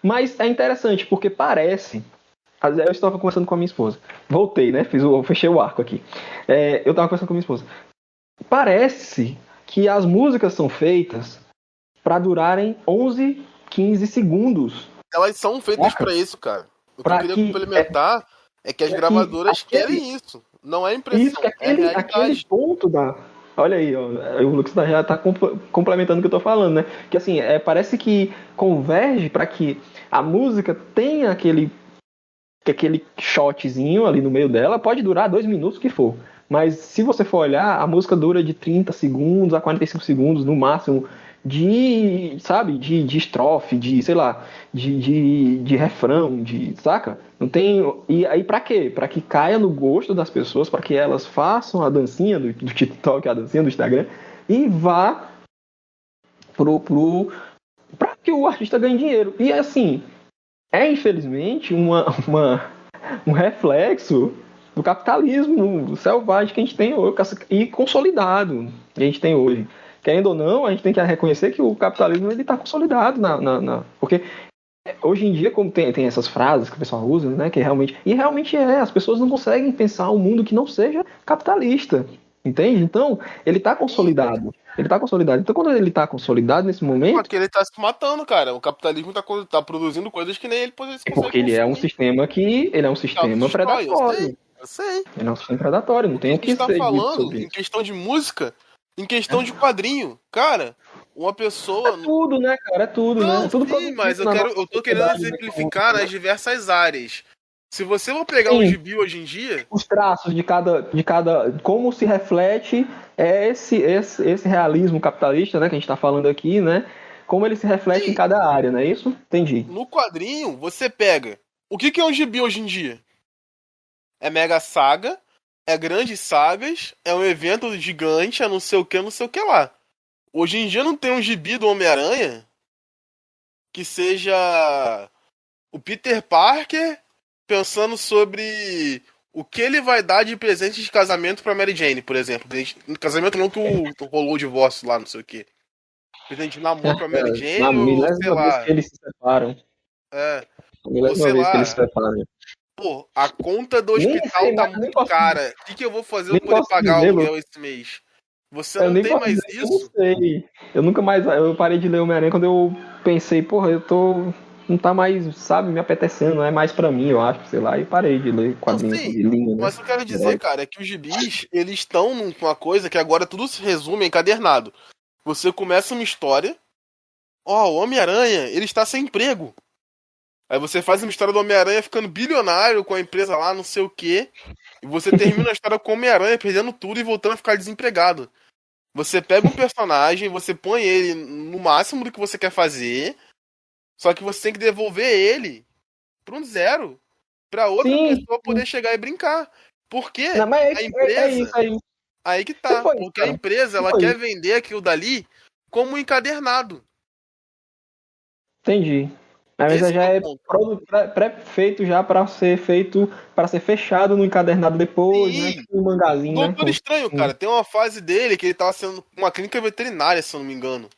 mas é interessante, porque parece... Eu estava conversando com a minha esposa. Voltei, né? Fechei o arco aqui. Eu estava conversando com a minha esposa. Parece que as músicas são feitas para durarem 11, 15 segundos. Elas são feitas para isso, cara. O que eu queria complementar é que as gravadoras querem isso. Não é impressão. Isso, aquele ponto da... Olha aí, ó, o Lucas já está complementando o que eu estou falando, né? Que assim, parece que converge para que a música tenha aquele shotzinho ali no meio dela, pode durar 2 minutos, o que for. Mas se você for olhar, a música dura de 30 segundos a 45 segundos no máximo sabe, de estrofe, sei lá, de refrão, saca? Não tem. E aí pra quê? Pra que caia no gosto das pessoas, pra que elas façam a dancinha do TikTok, a dancinha do Instagram, e vá pra que o artista ganhe dinheiro. E assim, infelizmente um reflexo do capitalismo selvagem que a gente tem hoje e consolidado que a gente tem hoje. Querendo ou não, a gente tem que reconhecer que o capitalismo ele está consolidado porque hoje em dia, como tem essas frases que o pessoal usa, né, que realmente as pessoas não conseguem pensar um mundo que não seja capitalista, entende? Então, ele está consolidado. Então, quando ele está consolidado nesse momento... Porque ele tá se matando, cara. O capitalismo tá produzindo coisas que nem ele consegue porque ele é um consumir. sistema predatório. Eu sei. Ele é um sistema predatório, não tem o que está ser dito falando sobre em isso. questão de música, em questão de quadrinho. Cara, uma pessoa... É tudo, né, cara? É tudo, Não, né? É tudo sim, mas produzido na nossa eu tô querendo sociedade, exemplificar né? nas diversas áreas. Se você for pegar Sim. um gibi hoje em dia... Os traços de cada como se reflete esse realismo capitalista, né, que a gente está falando aqui, né? Como ele se reflete em cada área, não é isso? Entendi. No quadrinho, você pega... O que é um gibi hoje em dia? É mega saga, é grandes sagas, é um evento gigante, é não sei o que lá. Hoje em dia não tem um gibi do Homem-Aranha que seja o Peter Parker pensando sobre o que ele vai dar de presente de casamento pra Mary Jane, por exemplo. Casamento não que rolou o divórcio lá, não sei o que. Presente de namoro pra Mary Jane, Na ou sei milésima vez lá. que eles se separam. É, Na milésima sei vez lá. que eles se separam. Pô, a conta do Nem hospital sei, tá mas nem muito posso- cara. O que eu vou fazer nem pra poder posso pagar o dizer, aluguel esse mês? Você Eu não nem tem posso mais dizer que eu não isso? sei. Eu parei de ler Homem-Aranha quando eu pensei, porra, não tá mais, sabe, me apetecendo, não é mais pra mim, eu acho, sei lá, e parei de ler Não quadrinhos sei. de linha, né? Mas o que eu quero dizer, Herói. cara, é que os gibis, eles estão numa coisa que agora tudo se resume em encadernado. Você começa uma história, o Homem-Aranha, ele está sem emprego. Aí você faz uma história do Homem-Aranha ficando bilionário com a empresa lá, não sei o quê. E você termina a história com o Homem-Aranha perdendo tudo e voltando a ficar desempregado. Você pega um personagem, você põe ele no máximo do que você quer fazer, só que você tem que devolver ele para um zero, para outra Sim, pessoa poder chegar e brincar. Porque não, mas a é empresa, isso aí. aí que Que tá, foi, porque a cara? empresa Que ela foi? quer vender aquilo dali como um encadernado. Entendi. Mas Esse já é o é ponto. pré-feito já para ser fechado no encadernado depois, né? Sim. Tipo um O mangazinho, né? Doutor Estranho, cara, tem uma fase dele que ele tava sendo uma clínica veterinária, se eu não me engano.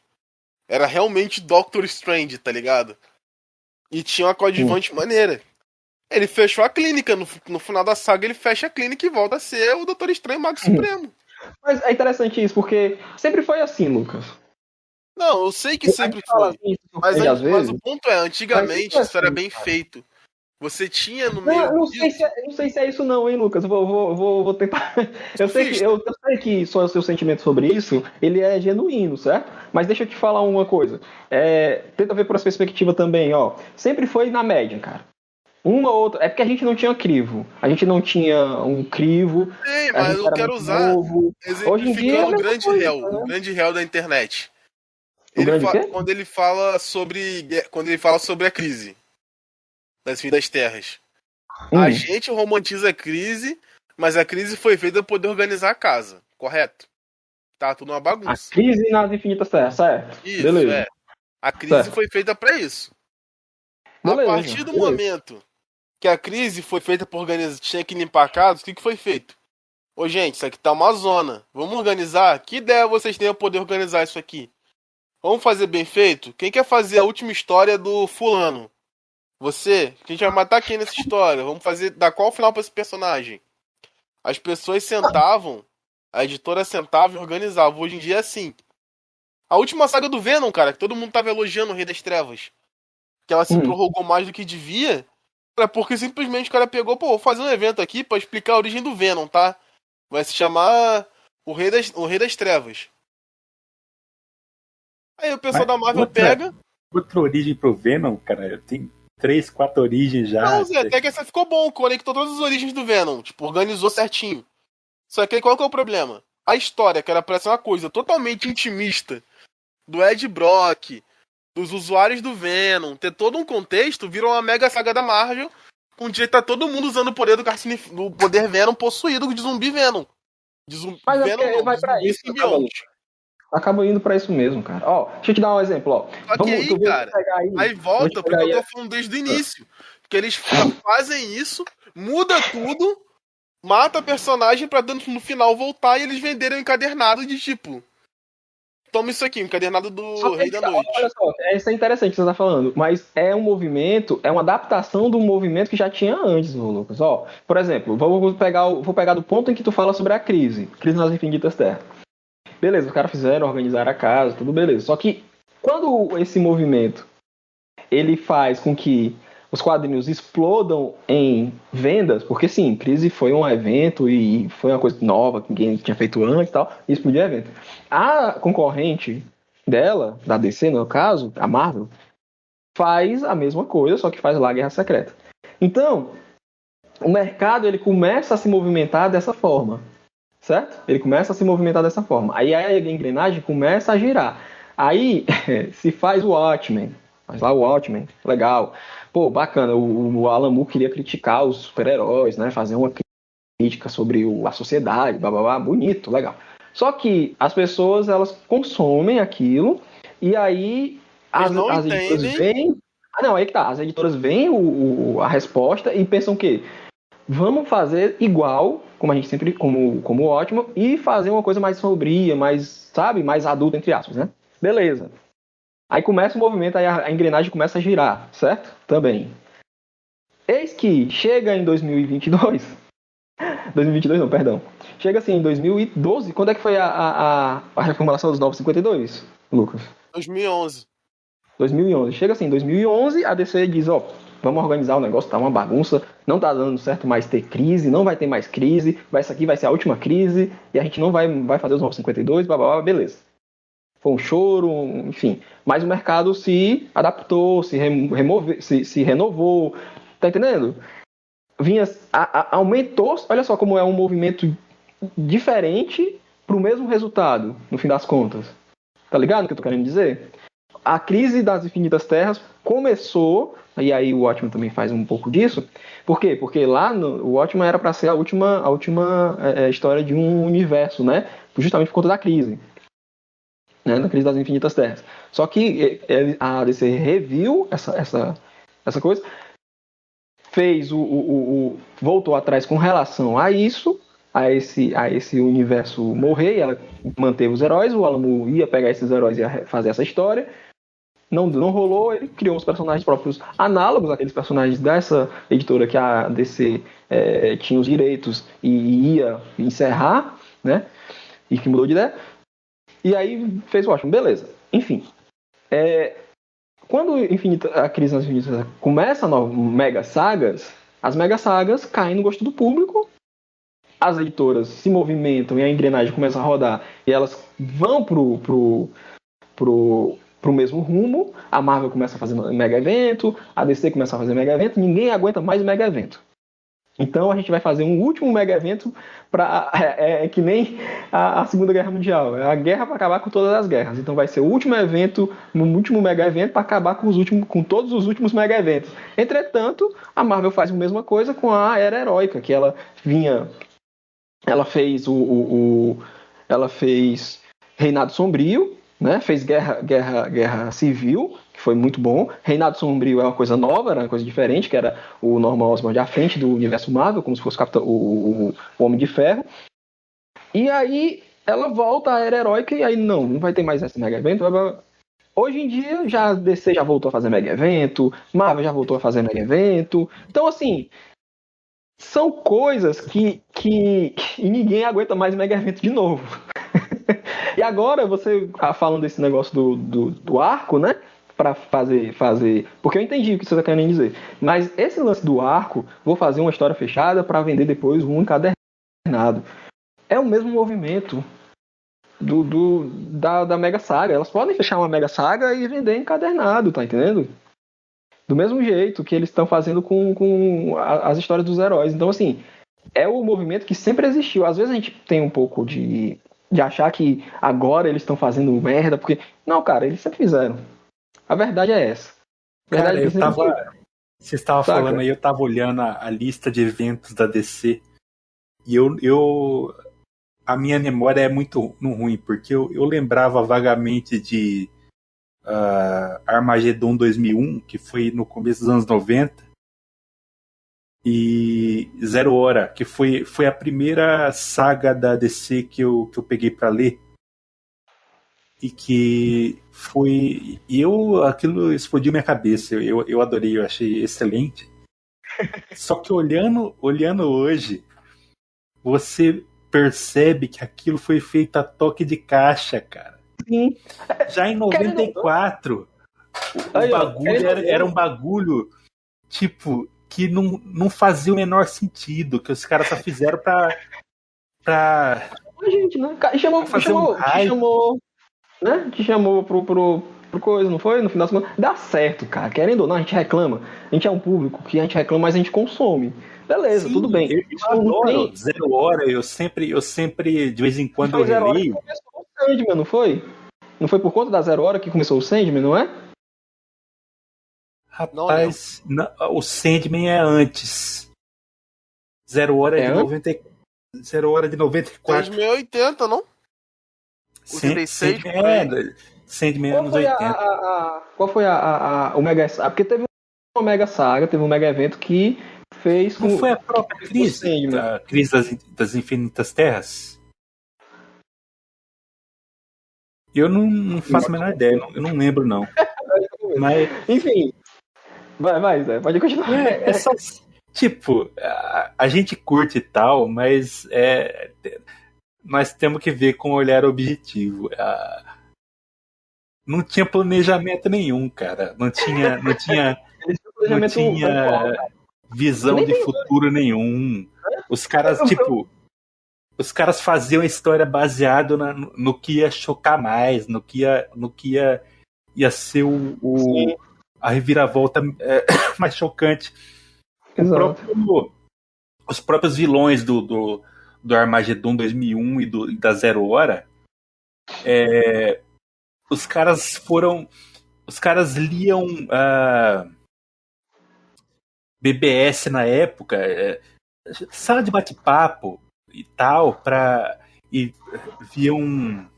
Era realmente Doctor Strange, tá ligado? E tinha uma coadjuvante maneira. Ele fechou a clínica. No final da saga, ele fecha a clínica e volta a ser o Doutor Estranho Mago Supremo. Mas é interessante isso, porque sempre foi assim, Lucas. Não, eu sei que A sempre gente fala foi. assim, se Mas, surpreende às mas vezes. o ponto é, Mas antigamente sempre isso era assim, bem cara. feito. Você tinha no meio Não sei disso. não sei se é isso não, hein, Lucas? Vou tentar. Surfista. Eu sei que só o seu sentimento sobre isso, ele é genuíno, certo? Mas deixa eu te falar uma coisa. Tenta ver por essa perspectiva também, ó. Sempre foi na média, cara. Uma ou outra. É porque a gente não tinha crivo. A gente não tinha um crivo. Sim, A mas gente eu era quero muito usar novo. Hoje em dia é a exemplificando mesma coisa, o né? grande réu da internet. O grande quê? Quando ele fala sobre a crise das fim das terras. A gente romantiza a crise, mas a crise foi feita para poder organizar a casa, correto? Tá tudo uma A bagunça. crise nas infinitas terras, certo? Isso, Beleza. A crise Certo. foi feita para isso. A Beleza, partir do beleza. momento que a crise foi feita por organizar, tinha que limpar a casa, o que foi feito? Ô, gente, isso aqui tá uma zona. Vamos organizar? Que ideia vocês têm para poder organizar isso aqui? Vamos fazer bem feito? Quem quer fazer a última história do fulano? Você? A gente vai matar quem nessa história? Vamos fazer. Dar qual final pra esse personagem? As pessoas sentavam, a editora sentava e organizava. Hoje em dia é assim. A última saga do Venom, cara, que todo mundo tava elogiando o Rei das Trevas, que ela se prorrogou mais do que devia, é porque simplesmente o cara pegou, vou fazer um evento aqui pra explicar a origem do Venom, tá? Vai se chamar o Rei das Trevas. Aí o pessoal da Marvel pega. Outra origem pro Venom, cara, tem 3, 4 origens já. Não, Zé, até que essa ficou bom, conectou todas as origens do Venom, tipo, organizou certinho. Só que aí qual que é o problema? A história, que era pra ser uma coisa totalmente intimista, do Ed Brock, dos usuários do Venom, ter todo um contexto, virou uma mega saga da Marvel, onde tá todo mundo usando o poder do poder Venom possuído de zumbi Venom. De zumbi Mas é Venom porque não, vai de pra zumbi isso, simbionte. acaba indo pra isso mesmo, cara. Ó, deixa eu te dar um exemplo, ó. Só que aí, tu vê, cara, pegar aí, aí vou te volta pegar porque eu aí. tô falando desde o início. Que eles fazem isso, muda tudo, mata a personagem pra no final voltar e eles venderam um encadernado de tipo. Toma isso aqui, um encadernado Só do que, Rei da olha Noite. só, isso é interessante que você tá falando, mas é um movimento, é uma adaptação do movimento que já tinha antes, ô Lucas. Ó, por exemplo, vou pegar do ponto em que tu fala sobre a crise nas Infinitas Terras. Beleza, os caras fizeram, organizaram a casa, tudo beleza. Só que quando esse movimento ele faz com que os quadrinhos explodam em vendas, porque sim, Crise foi um evento e foi uma coisa nova que ninguém tinha feito antes e tal, e explodiu o evento. A concorrente dela, da DC no caso, a Marvel, faz a mesma coisa, só que faz lá a Guerra Secreta. Então, o mercado ele começa a se movimentar dessa forma, certo? Ele começa a se movimentar dessa forma. Aí a engrenagem começa a girar. Aí se faz o Watchmen. Faz lá o Watchmen, legal. Pô, bacana. O Alan Moore queria criticar os super-heróis, né? Fazer uma crítica sobre a sociedade, blá, blá, blá. Bonito, legal. Só que as pessoas, elas consomem aquilo e aí Eles não as editoras entendem. veem... Ah, não, aí que tá. As editoras veem a resposta e pensam que vamos fazer igual, como a gente sempre, como ótimo, e fazer uma coisa mais sombria, mais, sabe, mais adulta, entre aspas, né? Beleza. Aí começa o movimento, aí a engrenagem começa a girar, certo? Também. Eis que chega em 2022, 2022 não, perdão. Chega assim em 2012, quando é que foi a reformulação dos 952, Lucas? 2011. 2011. Chega assim, em 2011, a DC diz, ó, vamos organizar o negócio, tá uma bagunça, não tá dando certo mais ter crise, não vai ter mais crise, essa aqui vai ser a última crise, e a gente não vai fazer os 952, blá, blá, blá, beleza. Foi um choro, enfim. Mas o mercado se adaptou, se renovou, tá entendendo? Aumentou, olha só como é um movimento diferente pro mesmo resultado, no fim das contas. Tá ligado o que eu tô querendo dizer? A crise das Infinitas Terras começou, e aí o Watchmen também faz um pouco disso. Por quê? Porque lá o Watchmen era para ser a última história de um universo, né? Justamente por conta da crise, né? Da crise das Infinitas Terras. Só que a DC reviu essa coisa, fez voltou atrás com relação a isso, a esse universo morrer, ela manteve os heróis, o Alan Moore ia pegar esses heróis e ia fazer essa história. Não rolou, ele criou uns personagens próprios análogos àqueles personagens dessa editora que a DC tinha os direitos e ia encerrar, né? E que mudou de ideia. E aí fez o ótimo, beleza. Enfim. Quando a crise nas Infinitas começa mega sagas, as mega sagas caem no gosto do público, as editoras se movimentam e a engrenagem começa a rodar e elas vão pro mesmo rumo, a Marvel começa a fazer mega evento, a DC começa a fazer mega evento, ninguém aguenta mais mega evento. Então a gente vai fazer um último mega evento que nem a Segunda Guerra Mundial. É a guerra para acabar com todas as guerras. Então vai ser o último evento, no último mega evento para acabar com todos os últimos mega eventos. Entretanto, a Marvel faz a mesma coisa com a Era Heróica, que ela fez ela fez Reinado Sombrio, né? Fez Guerra Civil, que foi muito bom. Reinado Sombrio é uma coisa nova, era uma coisa diferente, que era o Norman Osborn à frente do universo Marvel, como se fosse o Homem de Ferro. E aí ela volta à Era Heróica e aí não vai ter mais esse mega evento. Hoje em dia, já a DC já voltou a fazer mega evento, Marvel já voltou a fazer mega evento. Então, assim, são coisas que ninguém aguenta mais mega evento de novo. E agora, você falando desse negócio do arco, né? Pra fazer. Porque eu entendi o que você tá querendo dizer. Mas esse lance do arco, vou fazer uma história fechada para vender depois um encadernado. É o mesmo movimento da Mega Saga. Elas podem fechar uma Mega Saga e vender encadernado, tá entendendo? Do mesmo jeito que eles estão fazendo com as histórias dos heróis. Então, assim, é o movimento que sempre existiu. Às vezes a gente tem um pouco de achar que agora eles estão fazendo merda, porque. Não, cara, eles sempre fizeram. A verdade é essa. A verdade Cara, é que eu eles sempre fizeram. tava. Você estava Saca? falando aí, eu tava olhando a lista de eventos da DC. E a minha memória é muito ruim, porque eu lembrava vagamente de Armageddon 2001, que foi no começo dos anos 90, e Zero Hora, que foi a primeira saga da DC que eu peguei pra ler. E que foi. Aquilo explodiu minha cabeça. Eu adorei, eu achei excelente. Só que olhando hoje, você percebe que aquilo foi feito a toque de caixa, cara. Sim. Já em 94, o bagulho era um bagulho tipo que não fazia o menor sentido, que os caras só fizeram pra A gente, né? Te chamou pro coisa, não foi? No final das contas, dá certo, cara. Querendo ou não, a gente reclama. A gente é um público que a gente reclama, mas a gente consome. Beleza, Sim, tudo bem. Eu adoro Zero Hora, eu sempre de vez em quando eu Zero Hora que releio. começou o Sandman, não foi? Não foi por conta da Zero Hora que começou o Sandman, não é? Rapaz, o Sandman é antes. Zero Hora é de 90, Zero Hora de 94. 2080, não? 86? Sandman é anos 80. Qual foi o Mega Saga? Porque teve uma Mega Saga, teve um Mega Evento que fez com. Não foi a própria crise? A crise das Infinitas Terras? Eu não faço a menor ideia, eu não lembro, não. Mas, enfim. Vai, Zé, pode continuar. É só. Tipo, a gente curte e tal, mas nós temos que ver com um olhar objetivo. Não tinha planejamento nenhum, cara. Não tinha visão de futuro nenhum. Os caras, os caras faziam a história baseado no que ia chocar mais, no que ia ser a reviravolta mais chocante. Os próprios vilões do Armageddon 2001 e da Zero Hora, os caras liam BBS na época, sala de bate-papo e tal, e viam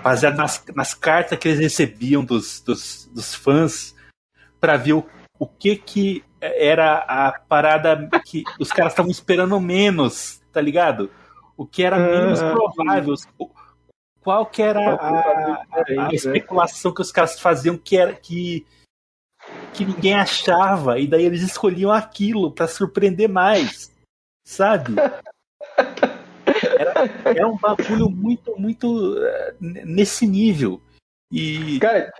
baseado nas cartas que eles recebiam dos fãs para ver o que era a parada que os caras estavam esperando menos, tá ligado? O que era menos provável, qual que era a especulação que os caras faziam que ninguém achava, e daí eles escolhiam aquilo para surpreender mais, sabe? Era um bagulho muito nesse nível. E cara,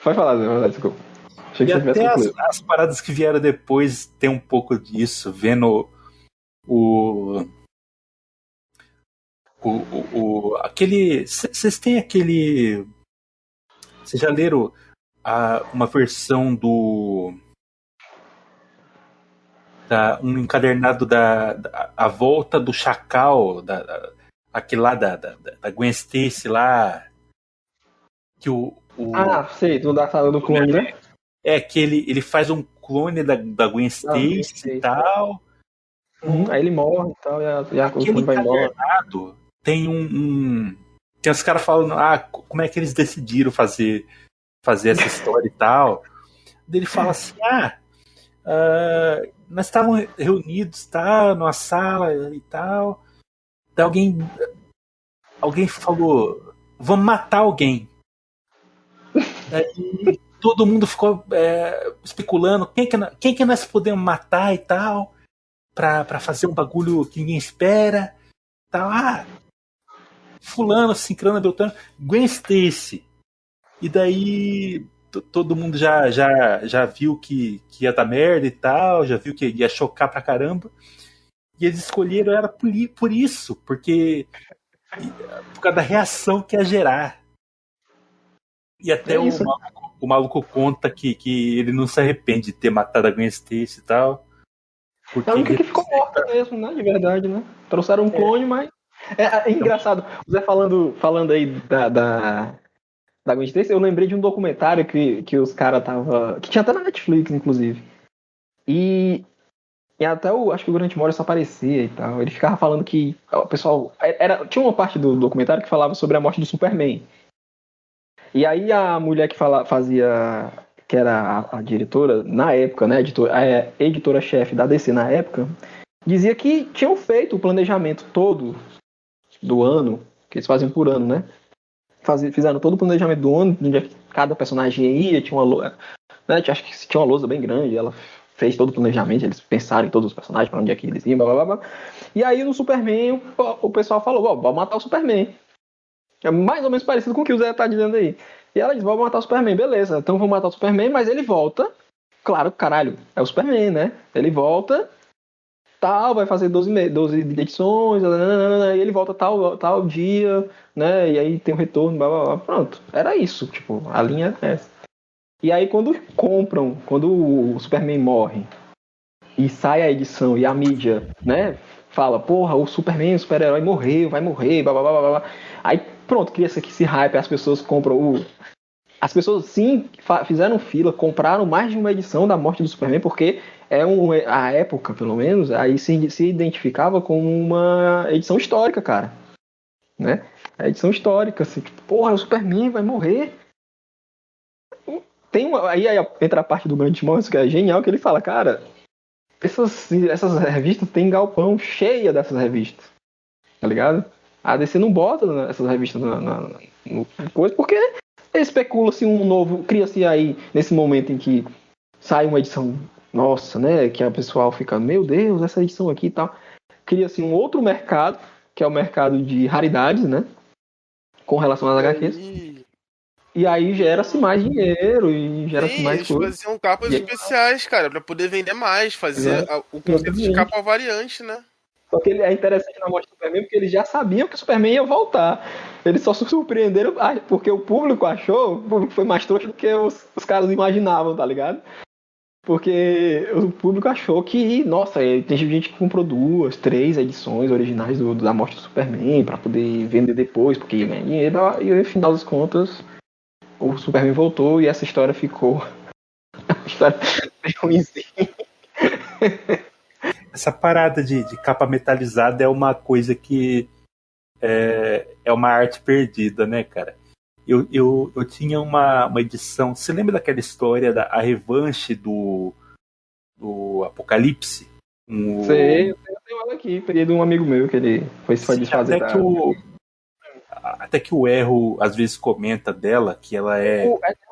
pode falar, desculpa. E até as paradas que vieram depois tem um pouco disso, vendo aquele. Vocês têm aquele. Vocês já leram uma versão um encadernado a volta do Chacal, aquele lá da Gwen Stacy lá, que sei, do clone, né? Que ele faz um clone da Gwen Stacy e tal. Aí ele morre e tal, e a clone vai embora. Tem tem os caras falando, como é que eles decidiram fazer essa história e tal. Daí ele fala assim, nós estávamos reunidos, tá, numa sala e tal. Daí alguém falou, vamos matar alguém. Daí todo mundo ficou especulando quem que nós podemos matar e tal, pra fazer um bagulho que ninguém espera. Tal. Fulano, Cicrano, Beltrano, Gwen Stacy. E daí todo mundo já viu que ia dar merda e tal, já viu que ia chocar pra caramba. E eles escolheram ela por isso, por causa da reação que ia gerar. E até o maluco conta que ele não se arrepende de ter matado a Gwen Stacy e tal. É a única que ficou cópia mesmo, né? De verdade, né? Trouxeram um clone, mas. É engraçado. O Zé falando aí da Gwen Stacy, eu lembrei de um documentário que os caras tava. Que tinha até na Netflix, inclusive. E até acho que o Grant Morrison aparecia e tal. Ele ficava falando que o pessoal. Tinha uma parte do documentário que falava sobre a morte do Superman. E aí a mulher que fazia. Que era a diretora, na época, né? A editora-chefe da DC na época, dizia que tinham feito o planejamento todo do ano, que eles faziam por ano, né? Fizeram todo o planejamento do ano, onde cada personagem ia, tinha uma lousa, né? Acho que tinha uma lousa bem grande, ela fez todo o planejamento, eles pensaram em todos os personagens, para onde é que eles iam, blá, blá, blá. E aí no Superman, o pessoal falou, vamos matar o Superman. É mais ou menos parecido com o que o Zé tá dizendo aí. E ela diz, vamos matar o Superman, beleza, então vamos matar o Superman, mas ele volta, claro, caralho, é o Superman, né? Ele volta, tal, vai fazer 12 edições, e ele volta tal dia, né? E aí tem um retorno, blá, blá, blá. Pronto, era isso, tipo, a linha é essa. E aí quando o Superman morre e sai a edição e a mídia, né, fala, porra, o Superman, o super-herói morreu, vai morrer, blá, blá, blá, blá. Aí pronto, cria esse hype, as pessoas compram As pessoas sim fizeram fila, compraram mais de uma edição da morte do Superman, porque a época, pelo menos, aí se identificava como uma edição histórica, cara. Né? A edição histórica, assim, tipo, porra, o Superman vai morrer. Aí entra a parte do Grant Morrison, que é genial, que ele fala, cara, essas revistas tem galpão cheia dessas revistas. Tá ligado? A DC não bota essas revistas no coisa, porque especula-se um novo, cria-se aí, nesse momento em que sai uma edição nossa, né, que a pessoal fica, meu Deus, essa edição aqui e tal, cria-se um outro mercado, que é o mercado de raridades, né, com relação às HQs, e aí gera-se mais dinheiro e gera-se mais coisa. Eles faziam capas especiais, cara, pra poder vender mais, fazer o conceito de capa variante, né. Só que é interessante na morte do Superman porque eles já sabiam que o Superman ia voltar. Eles só se surpreenderam porque o público foi mais trouxa do que os caras imaginavam, tá ligado? Porque o público achou que, nossa, tem gente que comprou 2, 3 edições originais da morte do Superman pra poder vender depois, porque ia ganhar dinheiro. E no final das contas, o Superman voltou e essa história ficou. A história bem ruimzinha. Essa parada de capa metalizada é uma coisa que é uma arte perdida, né, cara? Eu tinha uma edição. Você lembra daquela história a revanche do Apocalipse? Sei, eu tenho ela aqui, peguei de um amigo meu que ele foi desfazer. Até que o Erro às vezes comenta dela que ela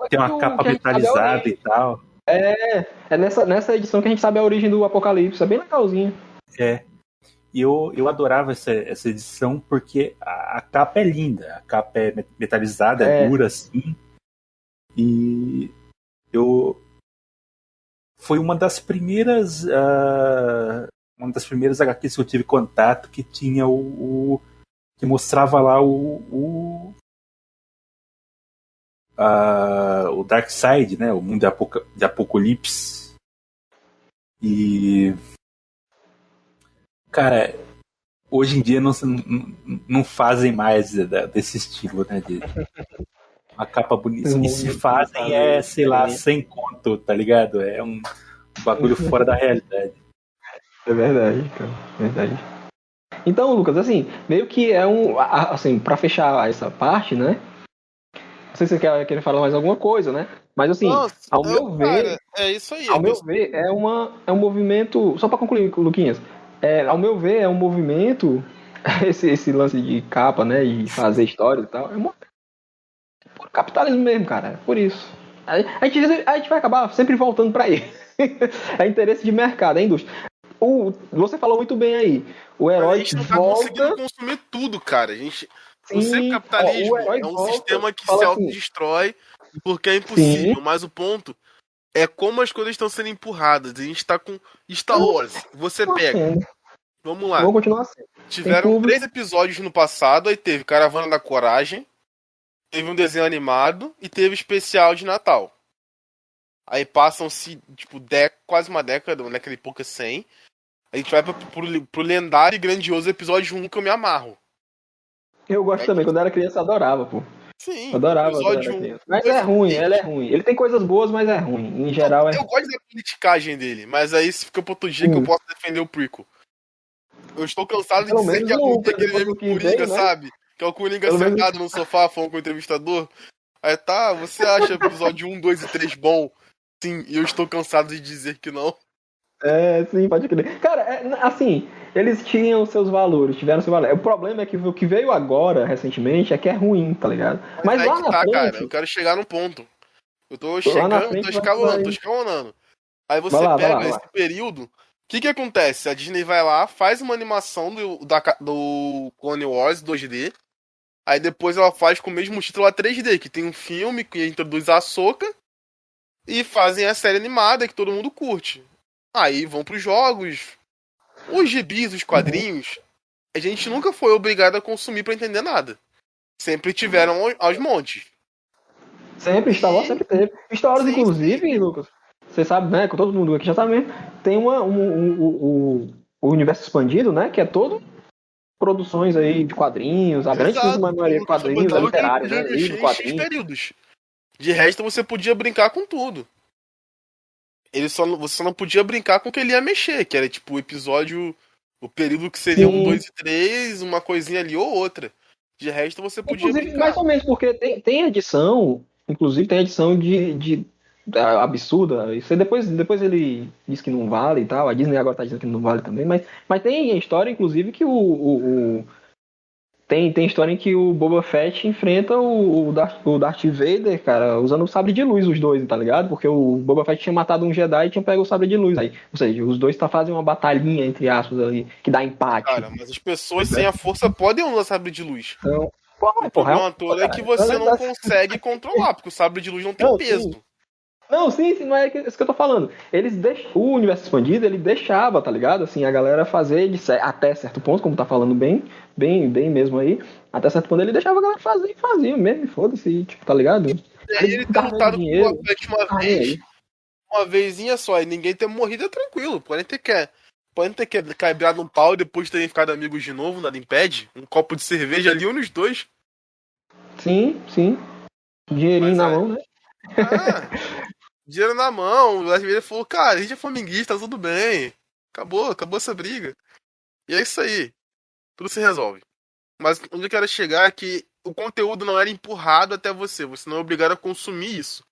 tem uma capa metalizada e tal. É nessa edição que a gente sabe a origem do Apocalipse, é bem legalzinho. E eu adorava essa edição porque a capa é linda, a capa é metalizada, é dura assim. E foi uma das primeiras HQs que eu tive contato que tinha que mostrava lá o Darkseid, né, o mundo de Apocalipse. E cara, hoje em dia não fazem mais desse estilo, né? De uma capa bonita. E se fazem sei lá, 100 conto, tá ligado? É um bagulho fora da realidade. É verdade, cara. Verdade. Então, Lucas, assim, meio que assim, pra fechar essa parte, né? Não sei se você quer falar mais alguma coisa, né? Mas assim, ao meu ver... Cara, é isso aí. Ao meu ver, é um movimento... Só pra concluir, Luquinhas. Ao meu ver, é um movimento... esse lance de capa, né? E fazer história e tal. É por capitalismo mesmo, cara. É por isso. A gente vai acabar sempre voltando pra ele. É interesse de mercado, é indústria. Você falou muito bem aí. O herói a gente não tá conseguindo consumir tudo, cara. O capitalismo é um sistema que se autodestrói porque é impossível. Sim. Mas o ponto é como as coisas estão sendo empurradas. A gente tá com Star Wars. Você pega. Vamos lá. Vamos continuar assim. Tiveram 3 episódios no passado. Aí teve Caravana da Coragem. Teve um desenho animado. E teve especial de Natal. Aí passam-se, tipo, quase uma década, naquele pouca 100. A gente vai pro lendário e grandioso episódio 1 que eu me amarro. Eu gosto também, quando eu era criança eu adorava, pô. Sim, Eu adorava quando eu episódio era 1. criança. Mas é ruim, ele é ruim. Ele tem coisas boas, mas é ruim. Em geral é. Eu gosto da politicagem dele, mas aí isso fica pro outro dia que eu posso defender o prequel. Eu estou cansado de Pelo dizer menos que é o ruim aquele depois meme do que Coringa, veio, né? sabe? Que é o Coringa Pelo menos- sentado no sofá falando com o entrevistador. Aí tá, você acha episódio 1, 2 e 3 bom? Sim, e eu estou cansado de dizer que não. É, sim, pode crer. Cara, assim, eles tinham seus valores, tiveram seu valor. O problema é que o que veio agora, recentemente, é que é ruim, tá ligado? Mas aí lá que na tá, frente, cara. Eu quero chegar num ponto. Eu tô lá na chegando, frente tô vai. escalonando. Aí você Vai lá, pega vai lá. esse período. O que acontece? A Disney vai lá, faz uma animação do Clone Wars 2D. Aí depois ela faz com o mesmo título a 3D, que tem um filme que introduz a Ahsoka. E fazem a série animada que todo mundo curte. Aí vão pros jogos. Os gibis, os quadrinhos, a gente nunca foi obrigado a consumir pra entender nada. Sempre tiveram aos montes. Sempre, Star Wars sempre teve. Star Wars, Sim, inclusive, Lucas, você sabe, né, com todo mundo aqui já sabe mesmo, tem o universo expandido, né, que é todo produções aí de quadrinhos, a grande Exato. maioria de quadrinhos, é literário, Podia né, mexer livro, em X quadrinhos. períodos. De resto, você podia brincar com tudo. Você só não podia brincar com o que ele ia mexer, que era tipo o episódio, o período que seria Sim. 1, 2 e 3, uma coisinha ali ou outra. De resto, você podia Inclusive, brincar. mais ou menos, porque tem edição, inclusive tem edição de absurda. Isso aí depois ele diz que não vale e tal. A Disney agora tá dizendo que não vale também, mas tem história, inclusive, que tem história em que o Boba Fett enfrenta o Darth Vader, cara, usando o sabre de luz, os dois, tá ligado? Porque o Boba Fett tinha matado um Jedi e tinha pego o sabre de luz. Aí, ou seja, os dois fazendo uma batalhinha, entre aspas, ali, que dá empate. Cara, mas as pessoas sem a força podem usar sabre de luz. Então, O problema todo é que você não consegue controlar, porque o sabre de luz não tem Não, peso. sim. Não, sim, não é isso que eu tô falando. O universo expandido, ele deixava, tá ligado? Assim, a galera fazer até certo ponto, como tá falando bem mesmo aí, até certo ponto ele deixava a galera fazer e fazia mesmo, foda-se, tipo, tá ligado? E aí ele ter lutado com o Boba Fett uma vezinha só, e ninguém ter morrido é tranquilo. Podem ter quebrado um pau e depois terem ficado amigos de novo, nada impede. Um copo de cerveja ali, nos dois. Sim. Dinheirinho na mão, né? Dinheiro na mão. O Darth Vader falou, cara, a gente é flamenguista, tá tudo bem. Acabou essa briga. E é isso aí. Tudo se resolve. Mas onde eu quero chegar é que o conteúdo não era empurrado até você. Você não é obrigado a consumir isso.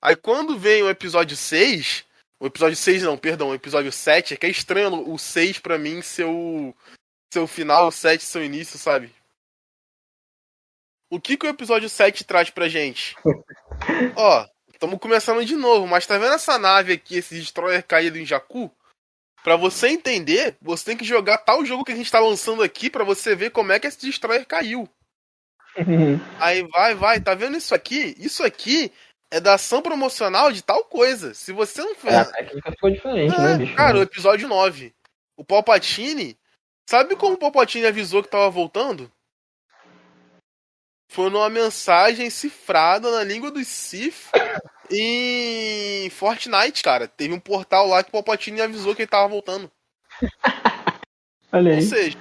Aí quando vem o episódio 6... O episódio 6 não, perdão. O episódio 7, é que é estranho o 6 pra mim ser o seu final, o 7 seu início, sabe? O que o episódio 7 traz pra gente? Ó, estamos começando de novo, mas tá vendo essa nave aqui, esse destroyer caído em Jakku? Pra você entender, você tem que jogar tal jogo que a gente tá lançando aqui pra você ver como é que esse destroyer caiu. Aí vai, tá vendo isso aqui? Isso aqui é da ação promocional de tal coisa. Se você não fez... A técnica ficou diferente, né, bicho? Cara, o episódio 9. O Palpatine... Sabe como o Palpatine avisou que tava voltando? Foi numa mensagem cifrada na língua dos Sith em Fortnite, cara. Teve um portal lá que o Palpatine avisou que ele tava voltando. Olha aí. Ou seja,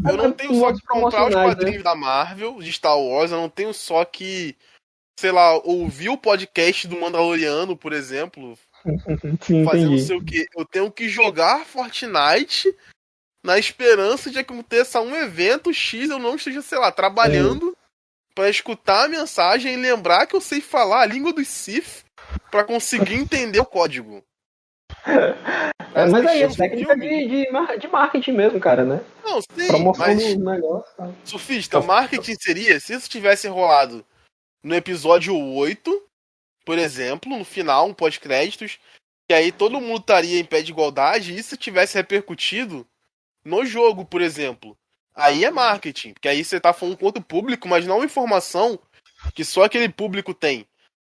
eu não tenho só que comprar os quadrinhos da Marvel, de Star Wars, eu não tenho só que, sei lá, ouvir o podcast do Mandaloriano, por exemplo. Sim, fazer entendi. não sei o que. Eu tenho que jogar Fortnite na esperança de que aconteça um evento X, eu não esteja, sei lá, trabalhando pra escutar a mensagem e lembrar que eu sei falar a língua dos Sith pra conseguir entender o código. Mas aí é técnica de marketing mesmo, cara, né? Não, sim, Promoção mas do negócio. Tá? Surfista, marketing seria se isso tivesse rolado no episódio 8, por exemplo, no final, um pós-créditos, que aí todo mundo estaria em pé de igualdade, e isso tivesse repercutido no jogo, por exemplo. Aí é marketing, porque aí você tá falando com outro público, mas não uma informação que só aquele público tem.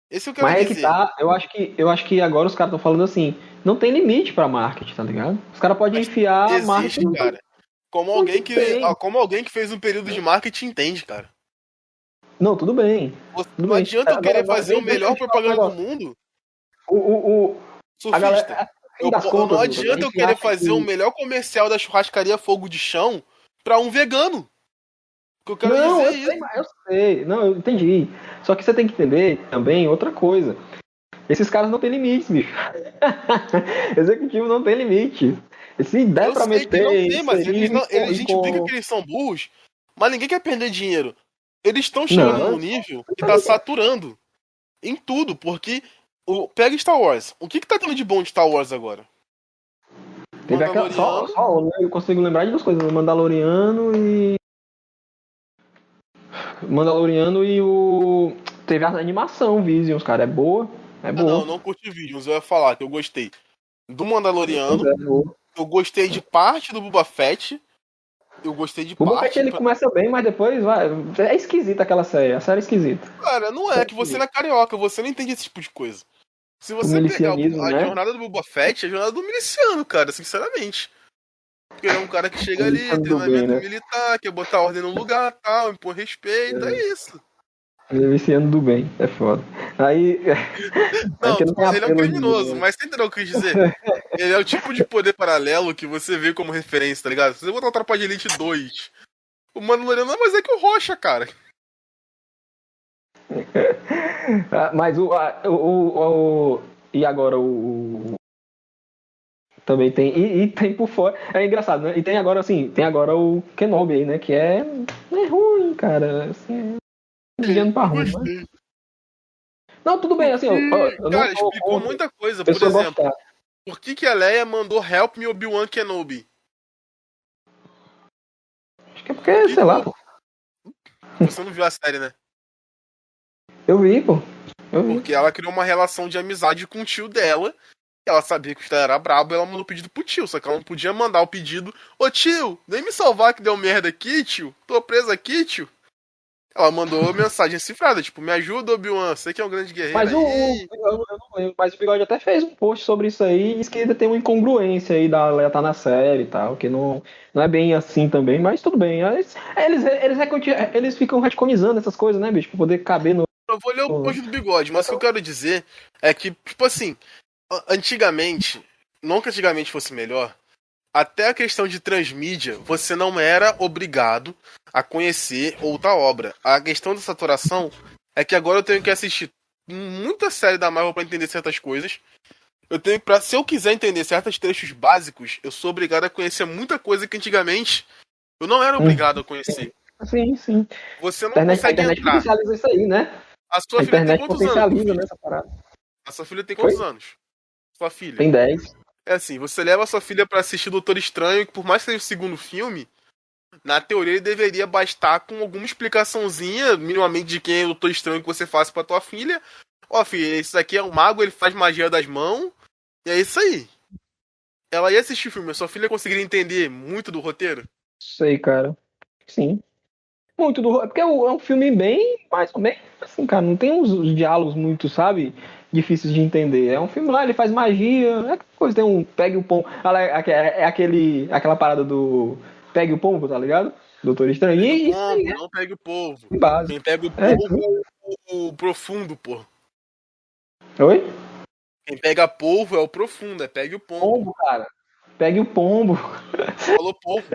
Esse eu quero dizer. Mas é que tá, eu acho que agora os caras estão falando assim, não tem limite pra marketing, tá ligado? Os caras podem enfiar existe, marketing. Cara. Como alguém que fez um período de marketing entende, cara. Não, tudo bem. Não adianta eu querer fazer o melhor propaganda do mundo. A galera, fim das contas, não Douglas, a adianta eu gente querer acha fazer o melhor comercial da churrascaria Fogo de Chão pra um vegano. O que eu quero Não, dizer é eu sei, isso. mas eu sei. Não, eu entendi. Só que você tem que entender também outra coisa. Esses caras não têm limites, bicho. Executivo não tem limite. Se der Eu pra sei que não meter tem, mas inserir a gente brinca que eles são burros, mas ninguém quer perder dinheiro. Eles estão chegando Não, num nível que tá saturando em tudo, porque pega Star Wars. O que tá tendo de bom de Star Wars agora? teve aquela. Mandaloriano. Eu consigo lembrar de duas coisas: o Mandaloriano e. O Mandaloriano e o. Teve a animação Visions, cara. É boa. É Ah, não, boa. eu não curti vídeos. Eu ia falar que eu gostei do Pois Mandaloriano, é, boa. eu gostei de parte do Boba Fett, eu gostei de O Boba Fett parte. ele começa bem, mas depois vai. É esquisita aquela série. A série é esquisita. Cara, não é que você não é carioca, você não entende esse tipo de coisa. Se O você pegar milicianismo, a né? jornada do Boba Fett, é a jornada do miliciano, cara, sinceramente. Porque ele é um cara que chega ali, Miliciano do bem, treinamento né? militar, quer botar ordem no lugar, tal, impor respeito, é isso. Miliciano do bem. É foda. Aí. É Não, porque não tem ele é um apelo criminoso, nenhum. mas você entendeu o que eu quis dizer? Ele é o tipo de poder paralelo que você vê como referência, tá ligado? Se você botar o Tropa de Elite 2, o Mandaloriano não é mais é que o Rocha, cara. Mas e agora também tem. E tem por fora. É engraçado, né? E tem agora, assim, tem agora o Kenobi aí, né? Que é ruim, cara. Assim, é desviando pra Eu ruim, mas. gostei. Não, tudo bem, assim, eu não Cara, tô explicou contra muita coisa. a Por pessoa exemplo, gostar. por que a Leia mandou Help Me Obi-Wan Kenobi? Acho que é Por porque, que sei lá, pô. você não viu a série, né? Eu vi, pô. Eu vi. Porque ela criou uma relação de amizade com o tio dela. Ela sabia que o tio era brabo e ela mandou o pedido pro tio. Só que ela não podia mandar o pedido. Ô tio, vem me salvar que deu merda aqui, tio. Tô presa aqui, tio. Ela mandou mensagem cifrada, tipo, me ajuda, Obi-Wan. Você que é um grande guerreiro Mas aí. eu não lembro, mas o Bigode até fez um post sobre isso aí e disse que ainda tem uma incongruência aí da Leia estar na série e tal, que não é bem assim também, mas tudo bem. Eles ficam retconizando essas coisas, né, bicho, pra poder caber no. Eu vou ler o post do bigode, mas o que eu quero dizer é que, tipo assim, antigamente, não que antigamente fosse melhor, até a questão de transmídia, você não era obrigado a conhecer outra obra. A questão da saturação é que agora eu tenho que assistir muita série da Marvel pra entender certas coisas. Se eu quiser entender certos trechos básicos, eu sou obrigado a conhecer muita coisa que antigamente eu não era obrigado a conhecer. Sim, sim. Você não A consegue internet entrar. potencializa isso aí, né? A sua A filha tem internet quantos anos, meu potencializa filho? nessa parada. A sua filha tem Oi? quantos anos? Sua filha. Tem 10. É assim, você leva a sua filha pra assistir Doutor Estranho, que por mais que seja o segundo filme, na teoria ele deveria bastar com alguma explicaçãozinha, minimamente, de quem é o Doutor Estranho que você faz pra tua filha. Ó, filha, esse aqui é um mago, ele faz magia das mãos, e é isso aí. Ela ia assistir o filme, a sua filha conseguiria entender muito do roteiro? Sei, cara. Sim. Muito do. Porque é um filme bem, mais ou menos, assim, cara, não tem uns diálogos muito, sabe? Difíceis de entender. É um filme lá, ele faz magia, é aquela coisa, tem um pegue o pombo. Aquela parada do pegue o pombo, tá ligado? Doutor Estranho. Pegue o E isso aí pombo, não pegue o povo. é básico. Quem pega o É, povo é o profundo, pô. oi? Quem pega polvo é o profundo, é pegue o pombo. Pombo, cara. Pegue o pombo. Falou polvo.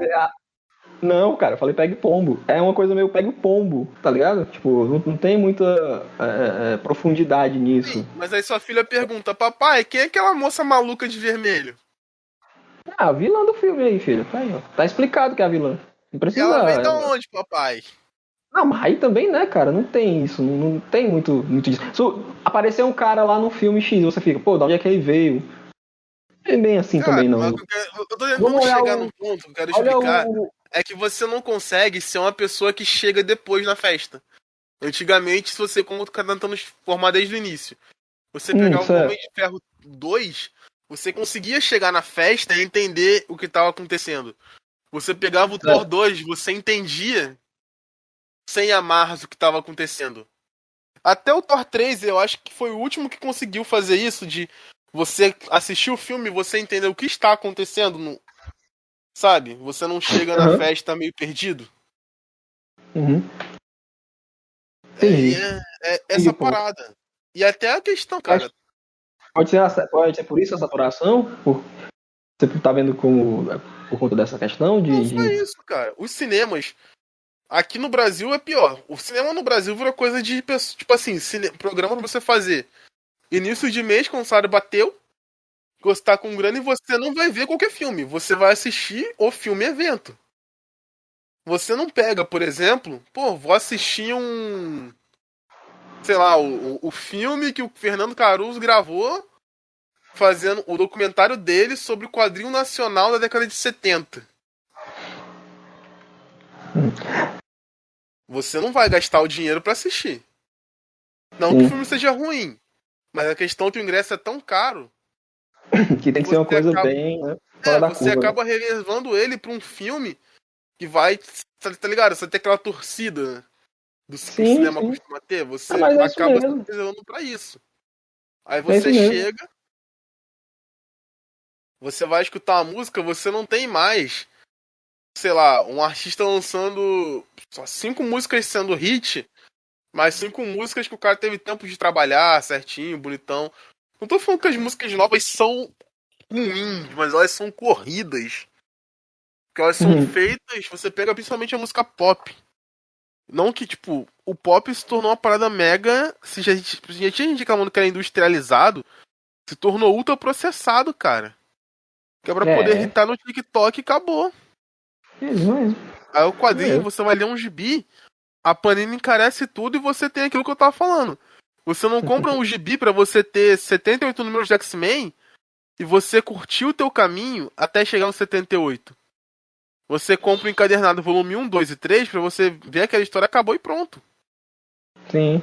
Não, cara, eu falei pegue pombo. É uma coisa meio pegue o pombo, tá ligado? Tipo, não tem muita profundidade nisso. Sim, mas aí sua filha pergunta, papai, quem é aquela moça maluca de vermelho? Ah, a vilã do filme aí, filho. Tá aí, ó. Tá explicado que é a vilã. Não E ela precisa. veio da onde, papai? Não, mas aí também, né, cara? Não tem isso. Não tem muito disso. Se aparecer um cara lá no filme X, você fica, pô, de onde é que ele veio? Não é bem assim Cara, também, mas não. eu tô tentando Vamos olhar chegar no ponto que eu quero olha explicar. o. É que você não consegue ser uma pessoa que chega depois na festa. Antigamente, se você, como tá tentando formar desde o início, você pegar o Certo. Homem de Ferro 2, você conseguia chegar na festa e entender o que tava acontecendo. Você pegava o Thor 2, você entendia sem amarras o que tava acontecendo. Até o Thor 3, eu acho que foi o último que conseguiu fazer isso, de você assistir o filme e você entender o que está acontecendo, sabe? Você não chega na Aham. festa meio perdido. Uhum. É, Entendi. essa Entendi, pô. parada. E até a questão, cara. Pode ser por isso a saturação? Você tá vendo como por conta dessa questão Não só de... isso, cara. Os cinemas. Aqui no Brasil é pior. O cinema no Brasil virou coisa de pessoa. Tipo assim, programa pra você fazer início de mês, quando o salário bateu, você tá com grana e você não vai ver qualquer filme. Você vai assistir o filme evento. Você não pega, por exemplo, pô, vou assistir um. Sei lá, o filme que o Fernando Caruso gravou fazendo o documentário dele sobre o quadrinho nacional da década de 70. Você não vai gastar o dinheiro pra assistir. Não que o filme seja ruim, mas a questão é que o ingresso é tão caro que tem que ser uma coisa acaba, bem, né, fora da você curva, né? acaba relevando ele pra um filme que vai, tá ligado? Você tem aquela torcida do que o cinema Sim. costuma ter, você Mas é isso acaba se mesmo. reservando pra isso. Aí É você isso mesmo. chega, você vai escutar a música, você não tem mais, sei lá, um artista lançando só 5 músicas sendo hit, mas 5 músicas que o cara teve tempo de trabalhar certinho, bonitão. Não tô falando que as músicas novas são ruins, mas elas são corridas. Porque elas são feitas, você pega principalmente a música pop. Não que, tipo, o pop se tornou uma parada mega. Se já tinha gente reclamando que era industrializado, se tornou ultra processado, cara. Que é pra poder É, hitar no TikTok e acabou. é isso mesmo. Aí o quadrinho, É. você vai ler um gibi, a Panini encarece tudo e você tem aquilo que eu tava falando. Você não compra um gibi pra você ter 78 números de X-Men e você curtir o teu caminho até chegar no 78. Você compra o encadernado volume 1, 2 e 3 pra você ver aquela história, acabou e pronto. Sim.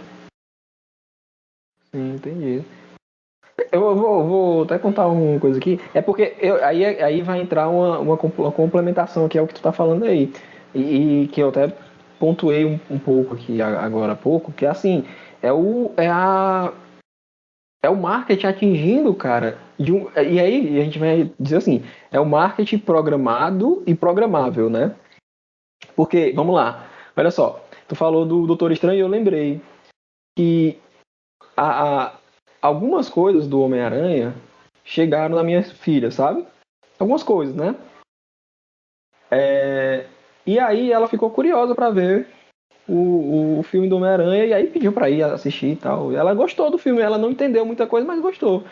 Sim, entendi. Vou até contar uma coisa aqui. É porque aí vai entrar uma complementação aqui ao que tu tá falando aí. E que eu até pontuei um pouco aqui agora há pouco, que é assim, é o marketing atingindo, cara, e aí a gente vai dizer assim, é o marketing programado e programável, né? Porque, vamos lá, olha só, tu falou do Doutor Estranho e eu lembrei que a, algumas coisas do Homem-Aranha chegaram na minha filha, sabe? Algumas coisas, né? E aí ela ficou curiosa pra ver o filme do Homem-Aranha e aí pediu pra ir assistir e tal. Ela gostou do filme, ela não entendeu muita coisa, mas gostou.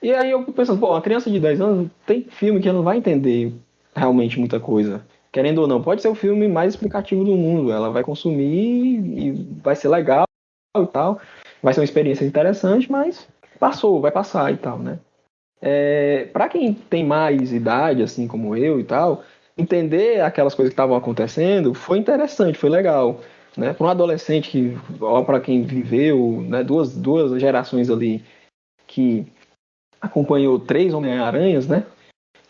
E aí eu fico pensando, pô, uma criança de 10 anos tem filme que ela não vai entender realmente muita coisa. Querendo ou não, pode ser o filme mais explicativo do mundo. Ela vai consumir e vai ser legal e tal. Vai ser uma experiência interessante, mas passou, vai passar e tal, né? Para quem tem mais idade, assim como eu e tal, entender aquelas coisas que estavam acontecendo foi interessante, foi legal. Né? Para um adolescente que, ó, para quem viveu, né, duas gerações ali que acompanhou 3 Homem-Aranhas, né?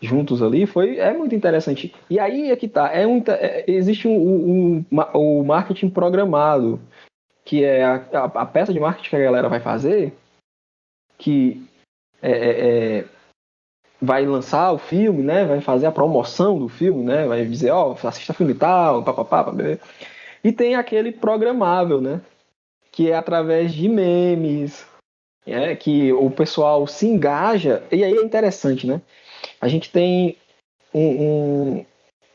Juntos ali, é muito interessante. E aí é que tá, existe o marketing programado, que é a peça de marketing que a galera vai fazer, que vai lançar o filme, né? Vai fazer a promoção do filme, né? Vai dizer, ó, assista filme tal, papapá, papapá. E tem aquele programável, né? Que é através de memes, que o pessoal se engaja. E aí é interessante, né? A gente tem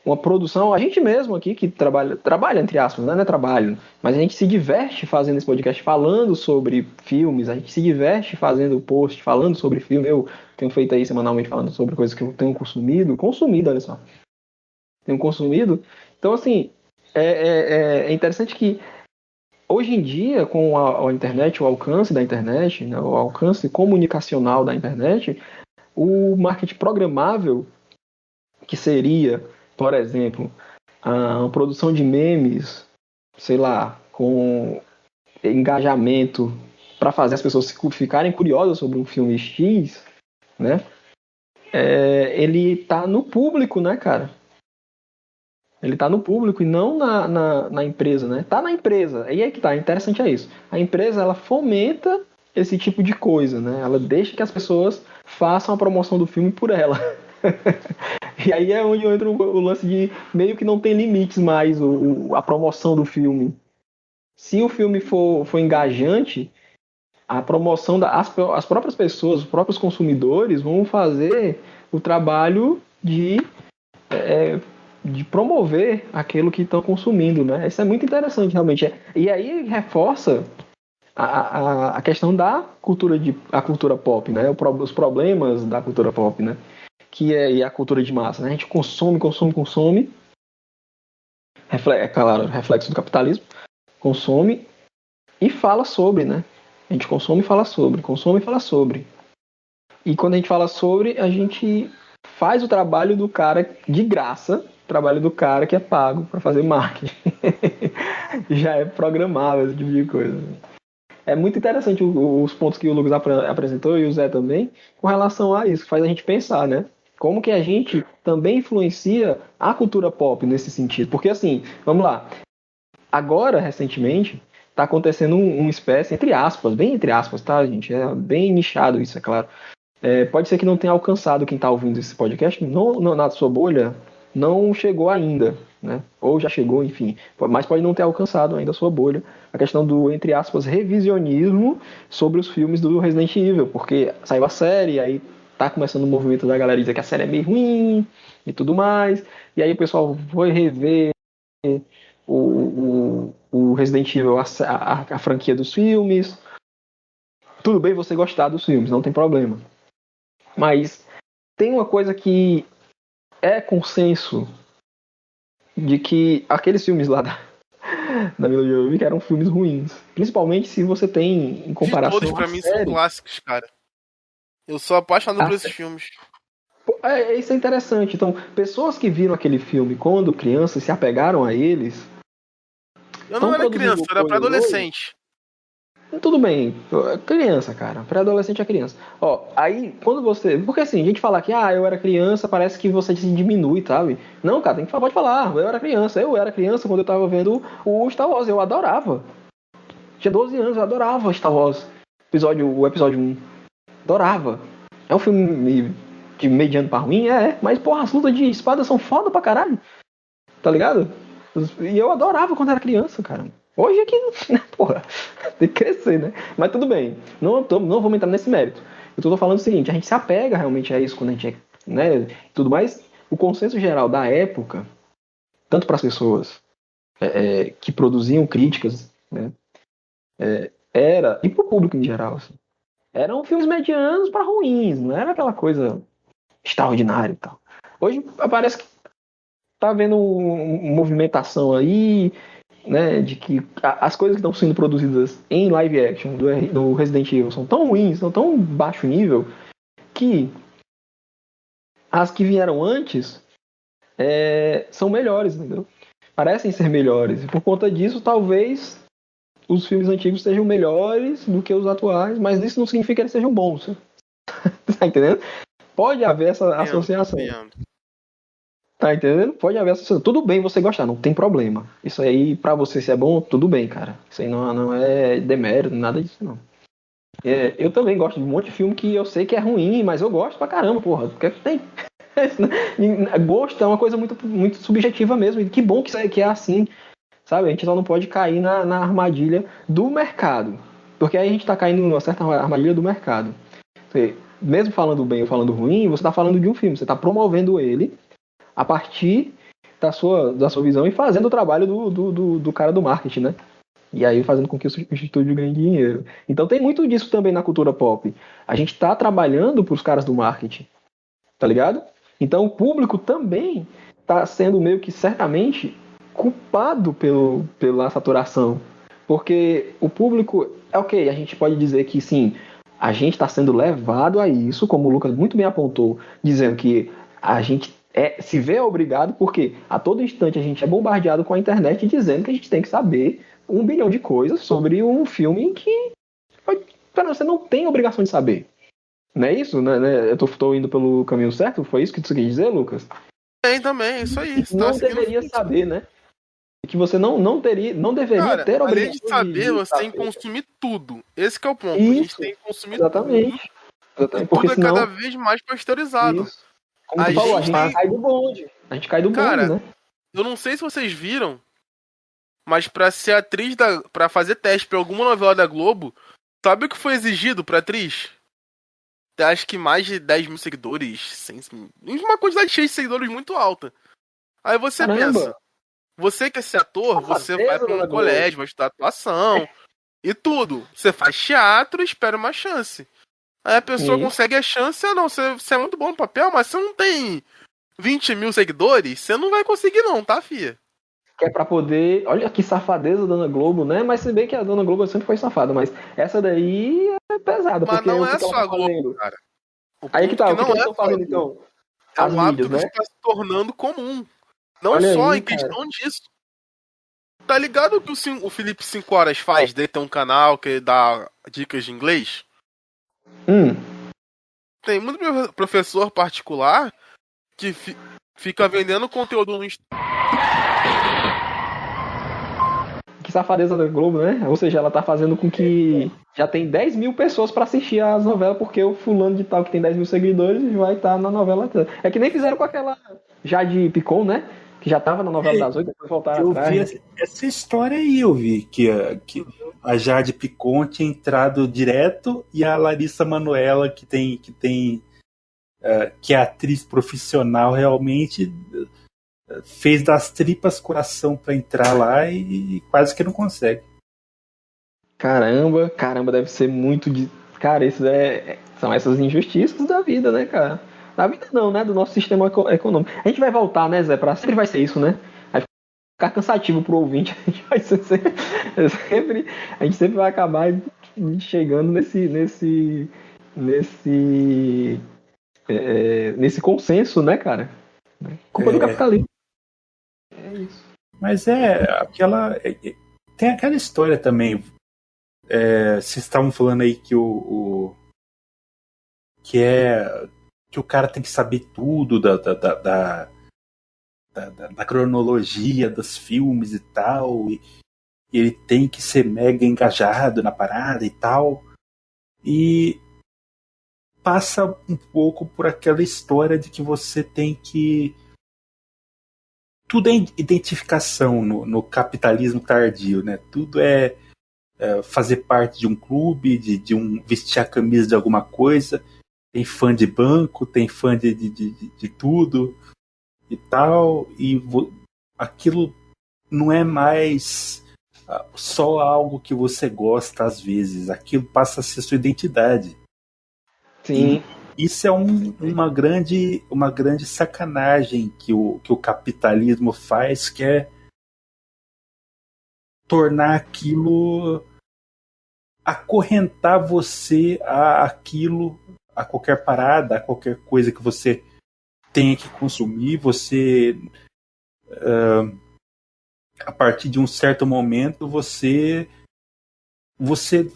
uma produção, a gente mesmo aqui que trabalha entre aspas, né? Não é trabalho, mas a gente se diverte fazendo esse podcast, falando sobre filmes, a gente se diverte fazendo post, falando sobre filme. Eu tenho feito aí semanalmente falando sobre coisas que eu tenho consumido, olha só, tenho consumido. Então, assim, é interessante que hoje em dia, com a internet, o alcance da internet, né, o alcance comunicacional da internet, o marketing programável, que seria, por exemplo, a produção de memes, sei lá, com engajamento para fazer as pessoas ficarem curiosas sobre um filme X, né? Ele tá no público, né, cara? Ele tá no público e não na empresa, né? Tá na empresa. Aí é que tá, interessante é isso. A empresa, ela fomenta esse tipo de coisa, né? Ela deixa que as pessoas façam a promoção do filme por ela. E aí é onde entra o lance de meio que não tem limites mais a promoção do filme. Se o filme for engajante, a promoção as próprias pessoas, os próprios consumidores vão fazer o trabalho de promover aquilo que estão consumindo, né? Isso é muito interessante, realmente. E aí reforça a questão da a cultura pop, né? Os problemas da cultura pop, né? Que é a cultura de massa, né? A gente consome. É claro, reflexo do capitalismo. Consome e fala sobre, né? A gente consome e fala sobre. E quando a gente fala sobre, a gente faz o trabalho do cara de graça, o trabalho do cara que é pago para fazer marketing. Já é programável, esse tipo de coisa. É muito interessante os pontos que o Lucas apresentou e o Zé também, com relação a isso, que faz a gente pensar, né? Como que a gente também influencia a cultura pop nesse sentido. Porque assim, vamos lá, agora, recentemente, está acontecendo uma espécie, entre aspas, bem entre aspas, tá, gente? É bem nichado isso, é claro. Pode ser que não tenha alcançado quem está ouvindo esse podcast, na sua bolha, não chegou ainda, né? Ou já chegou, enfim. Mas pode não ter alcançado ainda a sua bolha. A questão do, entre aspas, revisionismo sobre os filmes do Resident Evil, porque saiu a série, aí tá começando o movimento da galera dizer que a série é meio ruim e tudo mais, e aí o pessoal foi rever o Resident Evil, a franquia dos filmes. Tudo bem você gostar dos filmes, não tem problema. Mas tem uma coisa que é consenso de que aqueles filmes lá da Mila Jovovich eram filmes ruins. Principalmente se você tem em comparação. Todos pra mim são clássicos, cara. Eu sou apaixonado por esses filmes. Isso é interessante. Então, pessoas que viram aquele filme quando crianças se apegaram a eles. Eu não era criança, eu era pra adolescente. Tudo bem, criança, cara. Pré-adolescente é criança. Ó, aí, quando você. Porque assim, a gente fala que, eu era criança, parece que você se diminui, sabe? Não, cara, pode falar, eu era criança. Eu era criança quando eu tava vendo o Star Wars, eu adorava. Tinha 12 anos, eu adorava Star Wars. O episódio 1. Adorava. É um filme de mediano pra ruim, mas, porra, as lutas de espada são foda pra caralho. Tá ligado? E eu adorava quando era criança, cara. Hoje é que, porra, tem que crescer, né? Mas tudo bem, não vamos entrar nesse mérito. Eu tô falando o seguinte, a gente se apega realmente a isso quando a gente né, tudo mais. O consenso geral da época, tanto para as pessoas que produziam críticas, né, era, e pro público em geral, assim, eram filmes medianos para ruins, não era aquela coisa extraordinária e tal. Hoje parece que tá havendo uma movimentação aí, né, de que as coisas que estão sendo produzidas em live action do Resident Evil são tão ruins, são tão baixo nível, que as que vieram antes são melhores, entendeu? Parecem ser melhores. E por conta disso, talvez os filmes antigos sejam melhores do que os atuais, mas isso não significa que eles sejam bons. Tá entendendo? Pode haver essa associação. Tá entendendo? Pode haver associação. Tudo bem você gostar, não tem problema. Isso aí, pra você, se é bom, tudo bem, cara. Isso aí não é demérito, nada disso, não. Eu também gosto de um monte de filme que eu sei que é ruim, mas eu gosto pra caramba, porra. Porque tem. Gosto é uma coisa muito, muito subjetiva mesmo. E que bom que é assim. Sabe? A gente só não pode cair na armadilha do mercado. Porque aí a gente tá caindo numa certa armadilha do mercado. Mesmo falando bem ou falando ruim, você tá falando de um filme. Você tá promovendo ele a partir da sua visão e fazendo o trabalho do cara do marketing, né? E aí fazendo com que o estúdio ganhe dinheiro. Então tem muito disso também na cultura pop. A gente tá trabalhando pros caras do marketing, tá ligado? Então o público também tá sendo meio que certamente culpado pela saturação. Porque o público, ok, a gente pode dizer que sim, a gente está sendo levado a isso, como o Lucas muito bem apontou, dizendo que a gente se vê obrigado, porque a todo instante a gente é bombardeado com a internet dizendo que a gente tem que saber 1 bilhão de coisas sobre um filme que você não tem obrigação de saber. Não é isso? Né? Eu tô indo pelo caminho certo? Foi isso que tu quis dizer, Lucas? Tem também, isso aí. Não deveria saber, né? Que você não deveria ter obrigação. Além de saber, você tem que consumir tudo. Esse que é o ponto. Isso, a gente tem que consumir exatamente. tudo. Porque tudo senão, é cada vez mais pasteurizado. Isso. Como tu falou, a gente cai do bonde. A gente cai do bonde, né? Eu não sei se vocês viram, mas pra ser atriz pra fazer teste pra alguma novela da Globo, Sabe o que foi exigido pra atriz? Acho que mais de 10 mil seguidores. Uma quantidade cheia de seguidores muito alta. Aí você Caramba! pensa, você quer ser ator, você vai Safadeza, pra um dona colégio, vai estudar atuação e tudo. Você faz teatro e espera uma chance. Aí a pessoa Isso. consegue a chance, não, você é muito bom no papel, mas você não tem 20 mil seguidores, você não vai conseguir não, tá, fia? Que é pra poder. Olha que safadeza, Dona Globo, né? Mas se bem que a Dona Globo sempre foi safada, mas essa daí é pesada, Mas porque não o é que ela só a tá Globo, fazendo? cara. O Aí que ponto tá, que o que não eles é estão só a fazendo Globo. então? É As um hábito mídias, que né? está se tornando comum. Não Olha só aí, em cara. questão disso. Tá ligado que o Felipe 5 Horas faz? Dele tem um canal que dá dicas de inglês? Hum. Tem muito professor particular que fica vendendo conteúdo no Instagram. Que safadeza da Globo, né? Ou seja, ela tá fazendo com que já tem 10 mil pessoas pra assistir as novelas, porque o fulano de tal que tem 10 mil seguidores vai estar na novela. É que nem fizeram com aquela Jade Picon, né? Que já tava na novela das 8, depois voltaram Eu atrás. vi Né? essa história aí, eu vi que a Jade Picon tinha entrado direto e a Larissa Manoela, que é atriz profissional realmente, fez das tripas coração pra entrar lá e quase que não consegue. Caramba, deve ser muito de. Cara, isso são essas injustiças da vida, né, cara? Da vida não, né? Do nosso sistema econômico. A gente vai voltar, né, Zé? Sempre vai ser isso, né? Vai ficar cansativo pro ouvinte. A gente vai ser sempre, a gente sempre vai acabar chegando nesse consenso, né, cara? Culpa do capitalismo. É isso. Mas tem aquela história também. Vocês estavam falando aí que o cara tem que saber tudo da cronologia dos filmes e tal, e ele tem que ser mega engajado na parada e tal, e passa um pouco por aquela história de que você tem que... Tudo é identificação no capitalismo tardio, né? Tudo é fazer parte de um clube, de vestir a camisa de alguma coisa. Tem fã de banco, tem fã de tudo e tal, e aquilo não é mais só algo que você gosta às vezes, aquilo passa a ser sua identidade. Sim. E isso é uma grande sacanagem que o capitalismo faz, que é tornar aquilo, acorrentar você a aquilo, a qualquer parada, a qualquer coisa que você tenha que consumir. Você, a partir de um certo momento, você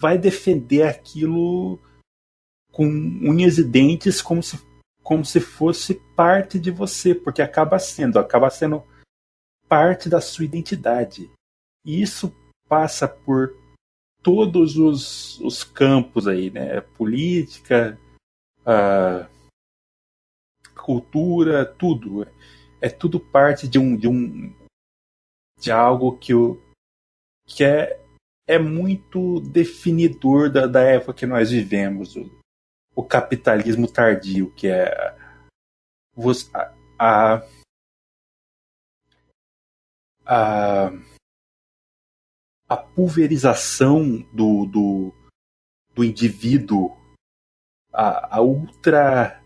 vai defender aquilo com unhas e dentes, como se fosse parte de você, porque acaba sendo parte da sua identidade. E isso passa por todos os campos aí, né? Política, cultura, tudo. É tudo parte de algo que é muito definidor da época que nós vivemos. O capitalismo tardio, que é a pulverização do indivíduo, a ultra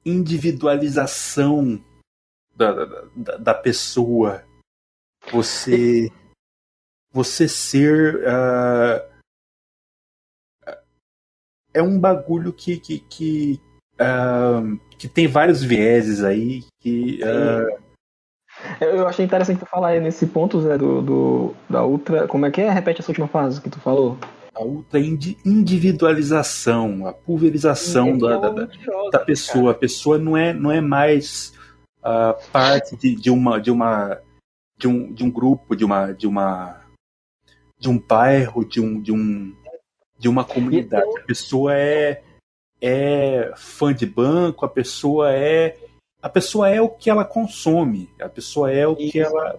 individualização da pessoa, você ser é um bagulho que tem vários vieses aí que Eu achei interessante tu falar aí nesse ponto, Zé, da ultra. Como é que é? Repete essa última frase que tu falou. a ultra individualização, a pulverização da pessoa. A pessoa não é mais parte de um grupo, de um bairro, de uma comunidade. A pessoa é fã de banco, a pessoa é a pessoa é o que ela consome, a pessoa é o que ela,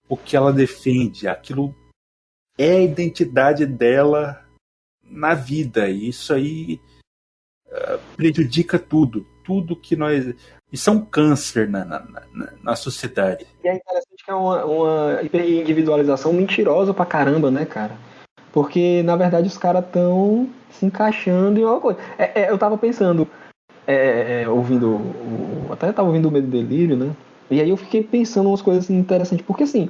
o que ela defende, aquilo é a identidade dela na vida, e isso aí prejudica tudo que nós... Isso é um câncer na sociedade. E é interessante que é uma hiperindividualização mentirosa pra caramba, né, cara? Porque, na verdade, os caras estão se encaixando em uma coisa. Eu tava pensando, ouvindo, até tava ouvindo o Medo e Delírio, né? E aí eu fiquei pensando umas coisas interessantes, porque assim,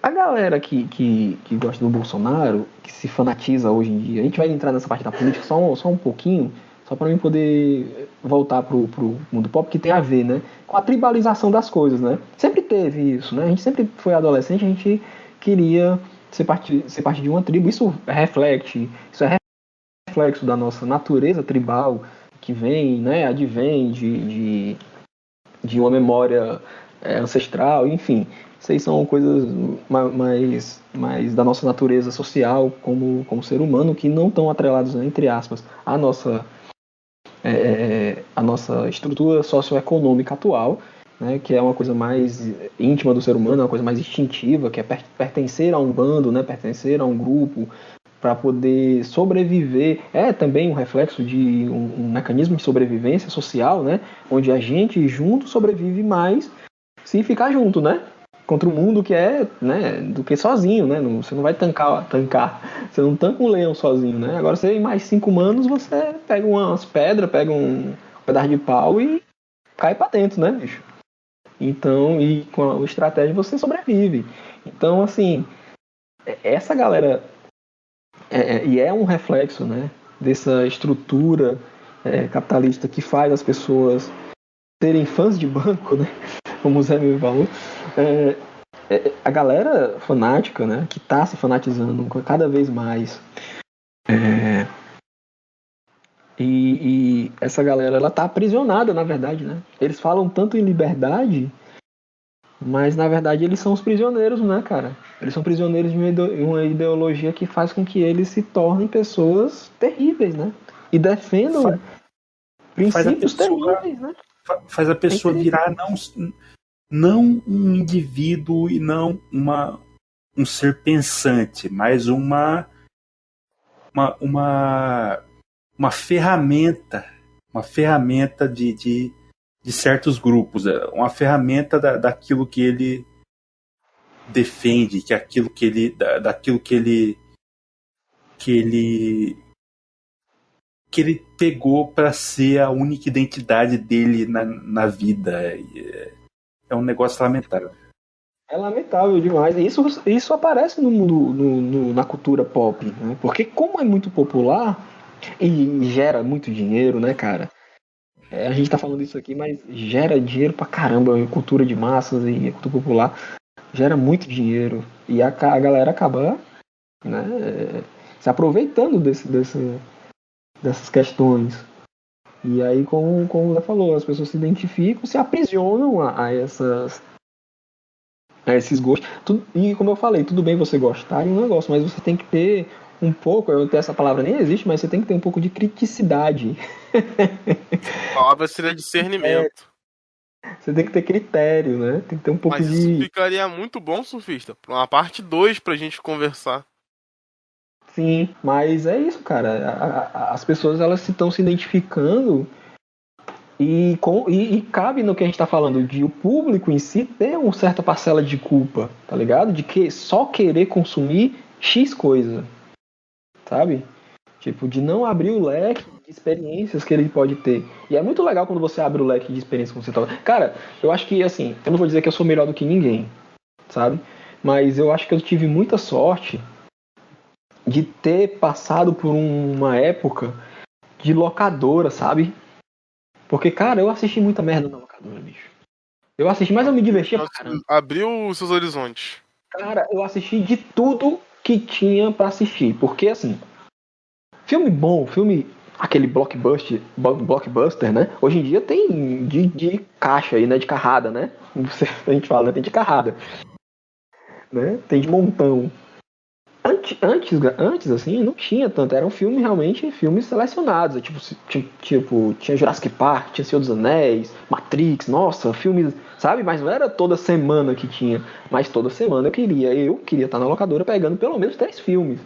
a galera que gosta do Bolsonaro, que se fanatiza hoje em dia, a gente vai entrar nessa parte da política só um pouquinho, só para mim poder voltar pro mundo pop, que tem a ver, né, com a tribalização das coisas, né? Sempre teve isso, né? A gente sempre foi adolescente, a gente queria ser parte de uma tribo. Isso é reflexo da nossa natureza tribal, que vem, né, advém de uma memória ancestral, enfim. Isso aí são coisas mais da nossa natureza social como ser humano, que não estão atrelados, né, entre aspas, à nossa estrutura socioeconômica atual, né, que é uma coisa mais íntima do ser humano, uma coisa mais instintiva, que é pertencer a um bando, né, pertencer a um grupo, para poder sobreviver. É também um reflexo de um mecanismo de sobrevivência social, né, onde a gente junto sobrevive mais se ficar junto, né? Contra o mundo que é, né, do que sozinho, né? Você não vai tancar. Você não tanca um leão sozinho, né? Agora você em mais 5 humanos, você pega umas pedras, pega um pedaço de pau e cai pra dentro, né, bicho? Então, e com a estratégia você sobrevive. Então, assim, essa galera e é um reflexo, né, dessa estrutura capitalista que faz as pessoas serem fãs de banco, né? Como o Zé me falou, a galera fanática, né, que está se fanatizando cada vez mais, e essa galera, ela tá aprisionada, na verdade, né? Eles falam tanto em liberdade, mas na verdade eles são os prisioneiros, né, cara? Eles são prisioneiros de uma ideologia que faz com que eles se tornem pessoas terríveis, né? E defendam princípios terríveis, né? Faz a pessoa virar não um indivíduo e não um ser pensante, mas uma ferramenta de certos grupos, uma ferramenta daquilo que ele defende, daquilo que ele pegou para ser a única identidade dele na vida. É um negócio lamentável. É lamentável demais. Isso aparece no mundo, na cultura pop, né? Porque como é muito popular e gera muito dinheiro, né, cara? A gente tá falando isso aqui, mas gera dinheiro pra caramba. A cultura de massas e a cultura popular gera muito dinheiro. E a galera acaba, né, se aproveitando dessas questões. E aí, como você falou, as pessoas se identificam, se aprisionam a esses gostos. E como eu falei, tudo bem você gostar de um negócio, mas você tem que ter um pouco, eu não tenho essa palavra, nem existe, mas você tem que ter um pouco de criticidade. A palavra seria discernimento. Você tem que ter critério, né? Tem que ter um pouco Mas de... isso ficaria muito bom, surfista, pra uma parte 2 pra gente conversar. Sim, mas é isso, cara. As pessoas, elas estão se identificando e cabe no que a gente tá falando, de o público em si ter uma certa parcela de culpa, tá ligado? De que só querer consumir X coisa, sabe? Tipo, de não abrir o leque de experiências que ele pode ter. E é muito legal quando você abre o leque de experiências que você tá... Cara, eu acho que, assim, eu não vou dizer que eu sou melhor do que ninguém, sabe? Mas eu acho que eu tive muita sorte de ter passado por uma época de locadora, sabe? Porque, cara, eu assisti muita merda na locadora, bicho. Eu assisti, mas eu me divertia pra caramba. Abriu os seus horizontes. Cara, eu assisti de tudo que tinha pra assistir. Porque, assim, filme bom, aquele blockbuster, né? Hoje em dia tem de caixa aí, né? De carrada, né? A gente fala, né? Tem de carrada. Né? Tem de montão. antes, assim, não tinha tanto. Eram filmes, realmente, filmes selecionados. Tinha Jurassic Park, tinha Senhor dos Anéis, Matrix, nossa, filmes, sabe? Mas não era toda semana que tinha. Mas toda semana eu queria estar na locadora pegando pelo menos 3 filmes.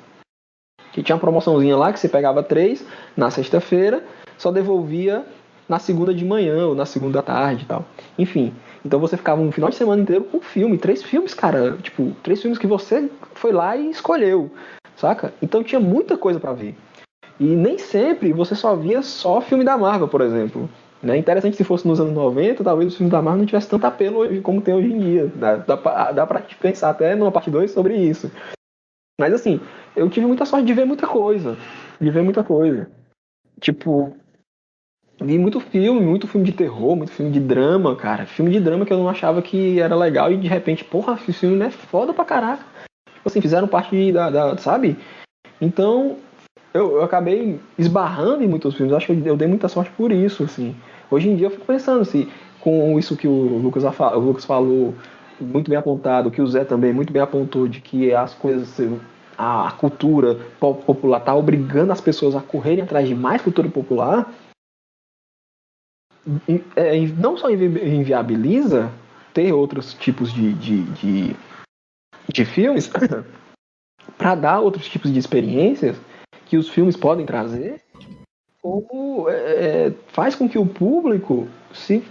Que tinha uma promoçãozinha lá que você pegava 3 na sexta-feira, só devolvia na segunda de manhã ou na segunda à tarde e tal. Enfim, então você ficava um final de semana inteiro com filme. 3 filmes, cara. Tipo, 3 filmes que você foi lá e escolheu, saca? Então tinha muita coisa pra ver. E nem sempre você só via só filme da Marvel, por exemplo. Né? Interessante se fosse nos anos 90, talvez os filmes da Marvel não tivesse tanto apelo hoje, como tem hoje em dia. Dá pra pensar até numa parte 2 sobre isso. Mas assim, eu tive muita sorte de ver muita coisa. De ver muita coisa. Tipo, vi muito filme de terror, muito filme de drama, cara. Filme de drama que eu não achava que era legal e de repente, porra, esse filme é foda pra caraca. Tipo assim, fizeram parte sabe? Então, eu acabei esbarrando em muitos filmes. Acho que eu dei muita sorte por isso, assim. Hoje em dia eu fico pensando se com isso que o Lucas falou, muito bem apontado, que o Zé também muito bem apontou, de que as coisas, a cultura popular tá obrigando as pessoas a correrem atrás de mais cultura popular, não só inviabiliza ter outros tipos de filmes para dar outros tipos de experiências que os filmes podem trazer, como faz com que o público se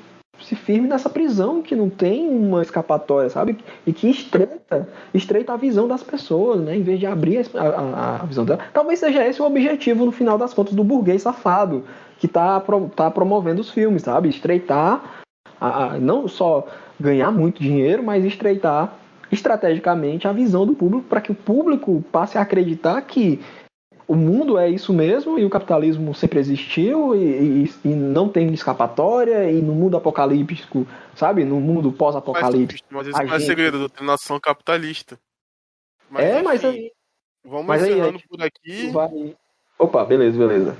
firme nessa prisão que não tem uma escapatória, sabe? E que estreita a visão das pessoas, né? Em vez de abrir a visão dela. Talvez seja esse o objetivo, no final das contas, do burguês safado que tá promovendo os filmes, sabe? Estreitar, não só ganhar muito dinheiro, mas estreitar estrategicamente a visão do público para que o público passe a acreditar que o mundo é isso mesmo e o capitalismo sempre existiu e não tem escapatória, e no mundo apocalíptico, sabe? No mundo pós-apocalíptico. Mas isso não é segredo, doutrinação capitalista. Mas, enfim, mas aí. Vamos encerrando por aqui. Opa, beleza.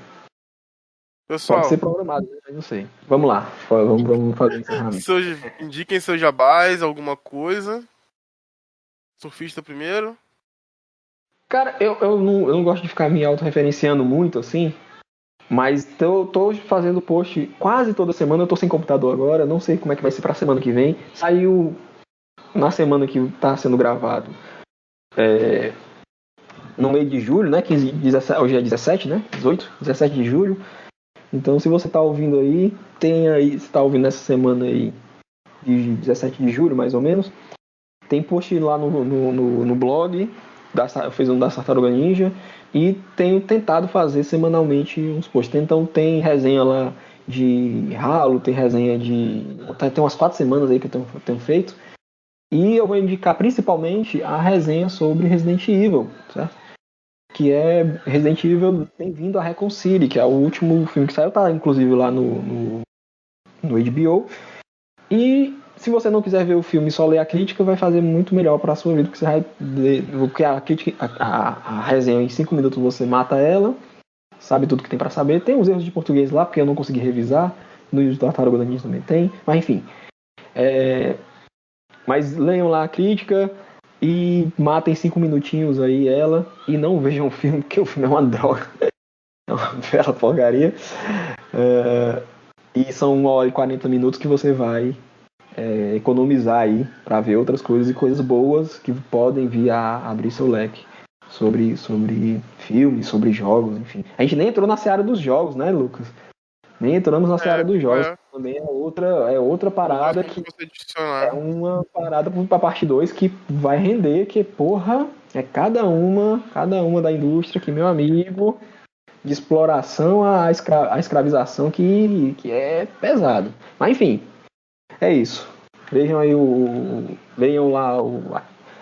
Pessoal, pode ser programado, né? Não sei. Vamos lá, vamos fazer o encerramento. Indiquem seus jabás, alguma coisa. Surfista primeiro. Cara, eu não gosto de ficar me autorreferenciando muito, assim, mas eu tô fazendo post quase toda semana. Eu tô sem computador agora, não sei como é que vai ser pra semana que vem. Saiu na semana que tá sendo gravado, no meio de julho, né? hoje é 17, né? 17 de julho. Então, se você tá ouvindo aí, você tá ouvindo essa semana aí, de 17 de julho, mais ou menos, tem post lá no blog. Eu fiz um da Tartaruga Ninja e tenho tentado fazer semanalmente uns posts. Então tem resenha lá de Halo, tem resenha tem umas 4 semanas aí que eu tenho feito. E eu vou indicar principalmente a resenha sobre Resident Evil, certo? Que é Resident Evil Bem-vindo a Raccoon City, que é o último filme que saiu, tá inclusive lá no HBO. E se você não quiser ver o filme e só ler a crítica, vai fazer muito melhor para a sua vida, porque você vai ler, porque a crítica, a resenha em 5 minutos você mata ela, sabe tudo que tem para saber. Tem uns erros de português lá, porque eu não consegui revisar. No vídeo da Tartaruga Ninja também tem, mas enfim. Mas leiam lá a crítica e matem 5 minutinhos aí ela, e não vejam o filme, porque o filme é uma droga. É uma bela porcaria. E são 1 hora e 40 minutos que você vai economizar aí para ver outras coisas e coisas boas que podem vir a abrir seu leque sobre filmes, sobre jogos, enfim. A gente nem entrou na seara dos jogos, né, Lucas? Nem entramos na seara dos jogos. Também é outra parada que é uma parada para parte 2 que vai render, que porra, é cada uma da indústria que, meu amigo, de exploração à escravização que é pesado. Mas enfim, é isso. Vejam aí leiam lá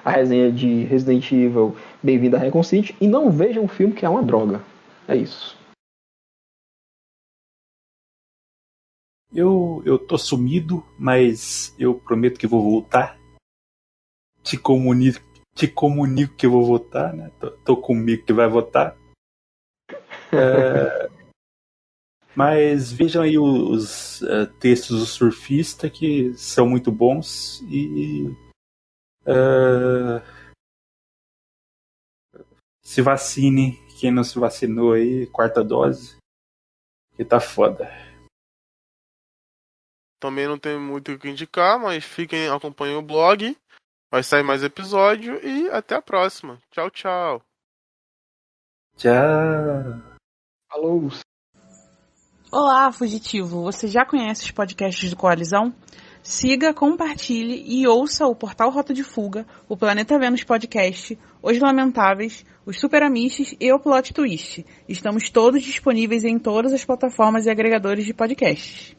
a resenha de Resident Evil Bem-vindo a Raccoon City e não vejam um filme que é uma droga. É isso. Eu tô sumido, mas eu prometo que vou voltar. Te comunico que eu vou votar, né? Tô comigo que vai votar. Mas vejam aí os textos do surfista, que são muito bons. E se vacine. Quem não se vacinou aí, 4ª dose. Que tá foda. Também não tem muito o que indicar, mas acompanhem o blog. Vai sair mais episódio e até a próxima. Tchau, tchau. Tchau. Falou. Olá, fugitivo! Você já conhece os podcasts do Coalizão? Siga, compartilhe e ouça o Portal Rota de Fuga, o Planeta Vênus Podcast, Os Lamentáveis, os Super Amishes e o Plot Twist. Estamos todos disponíveis em todas as plataformas e agregadores de podcasts.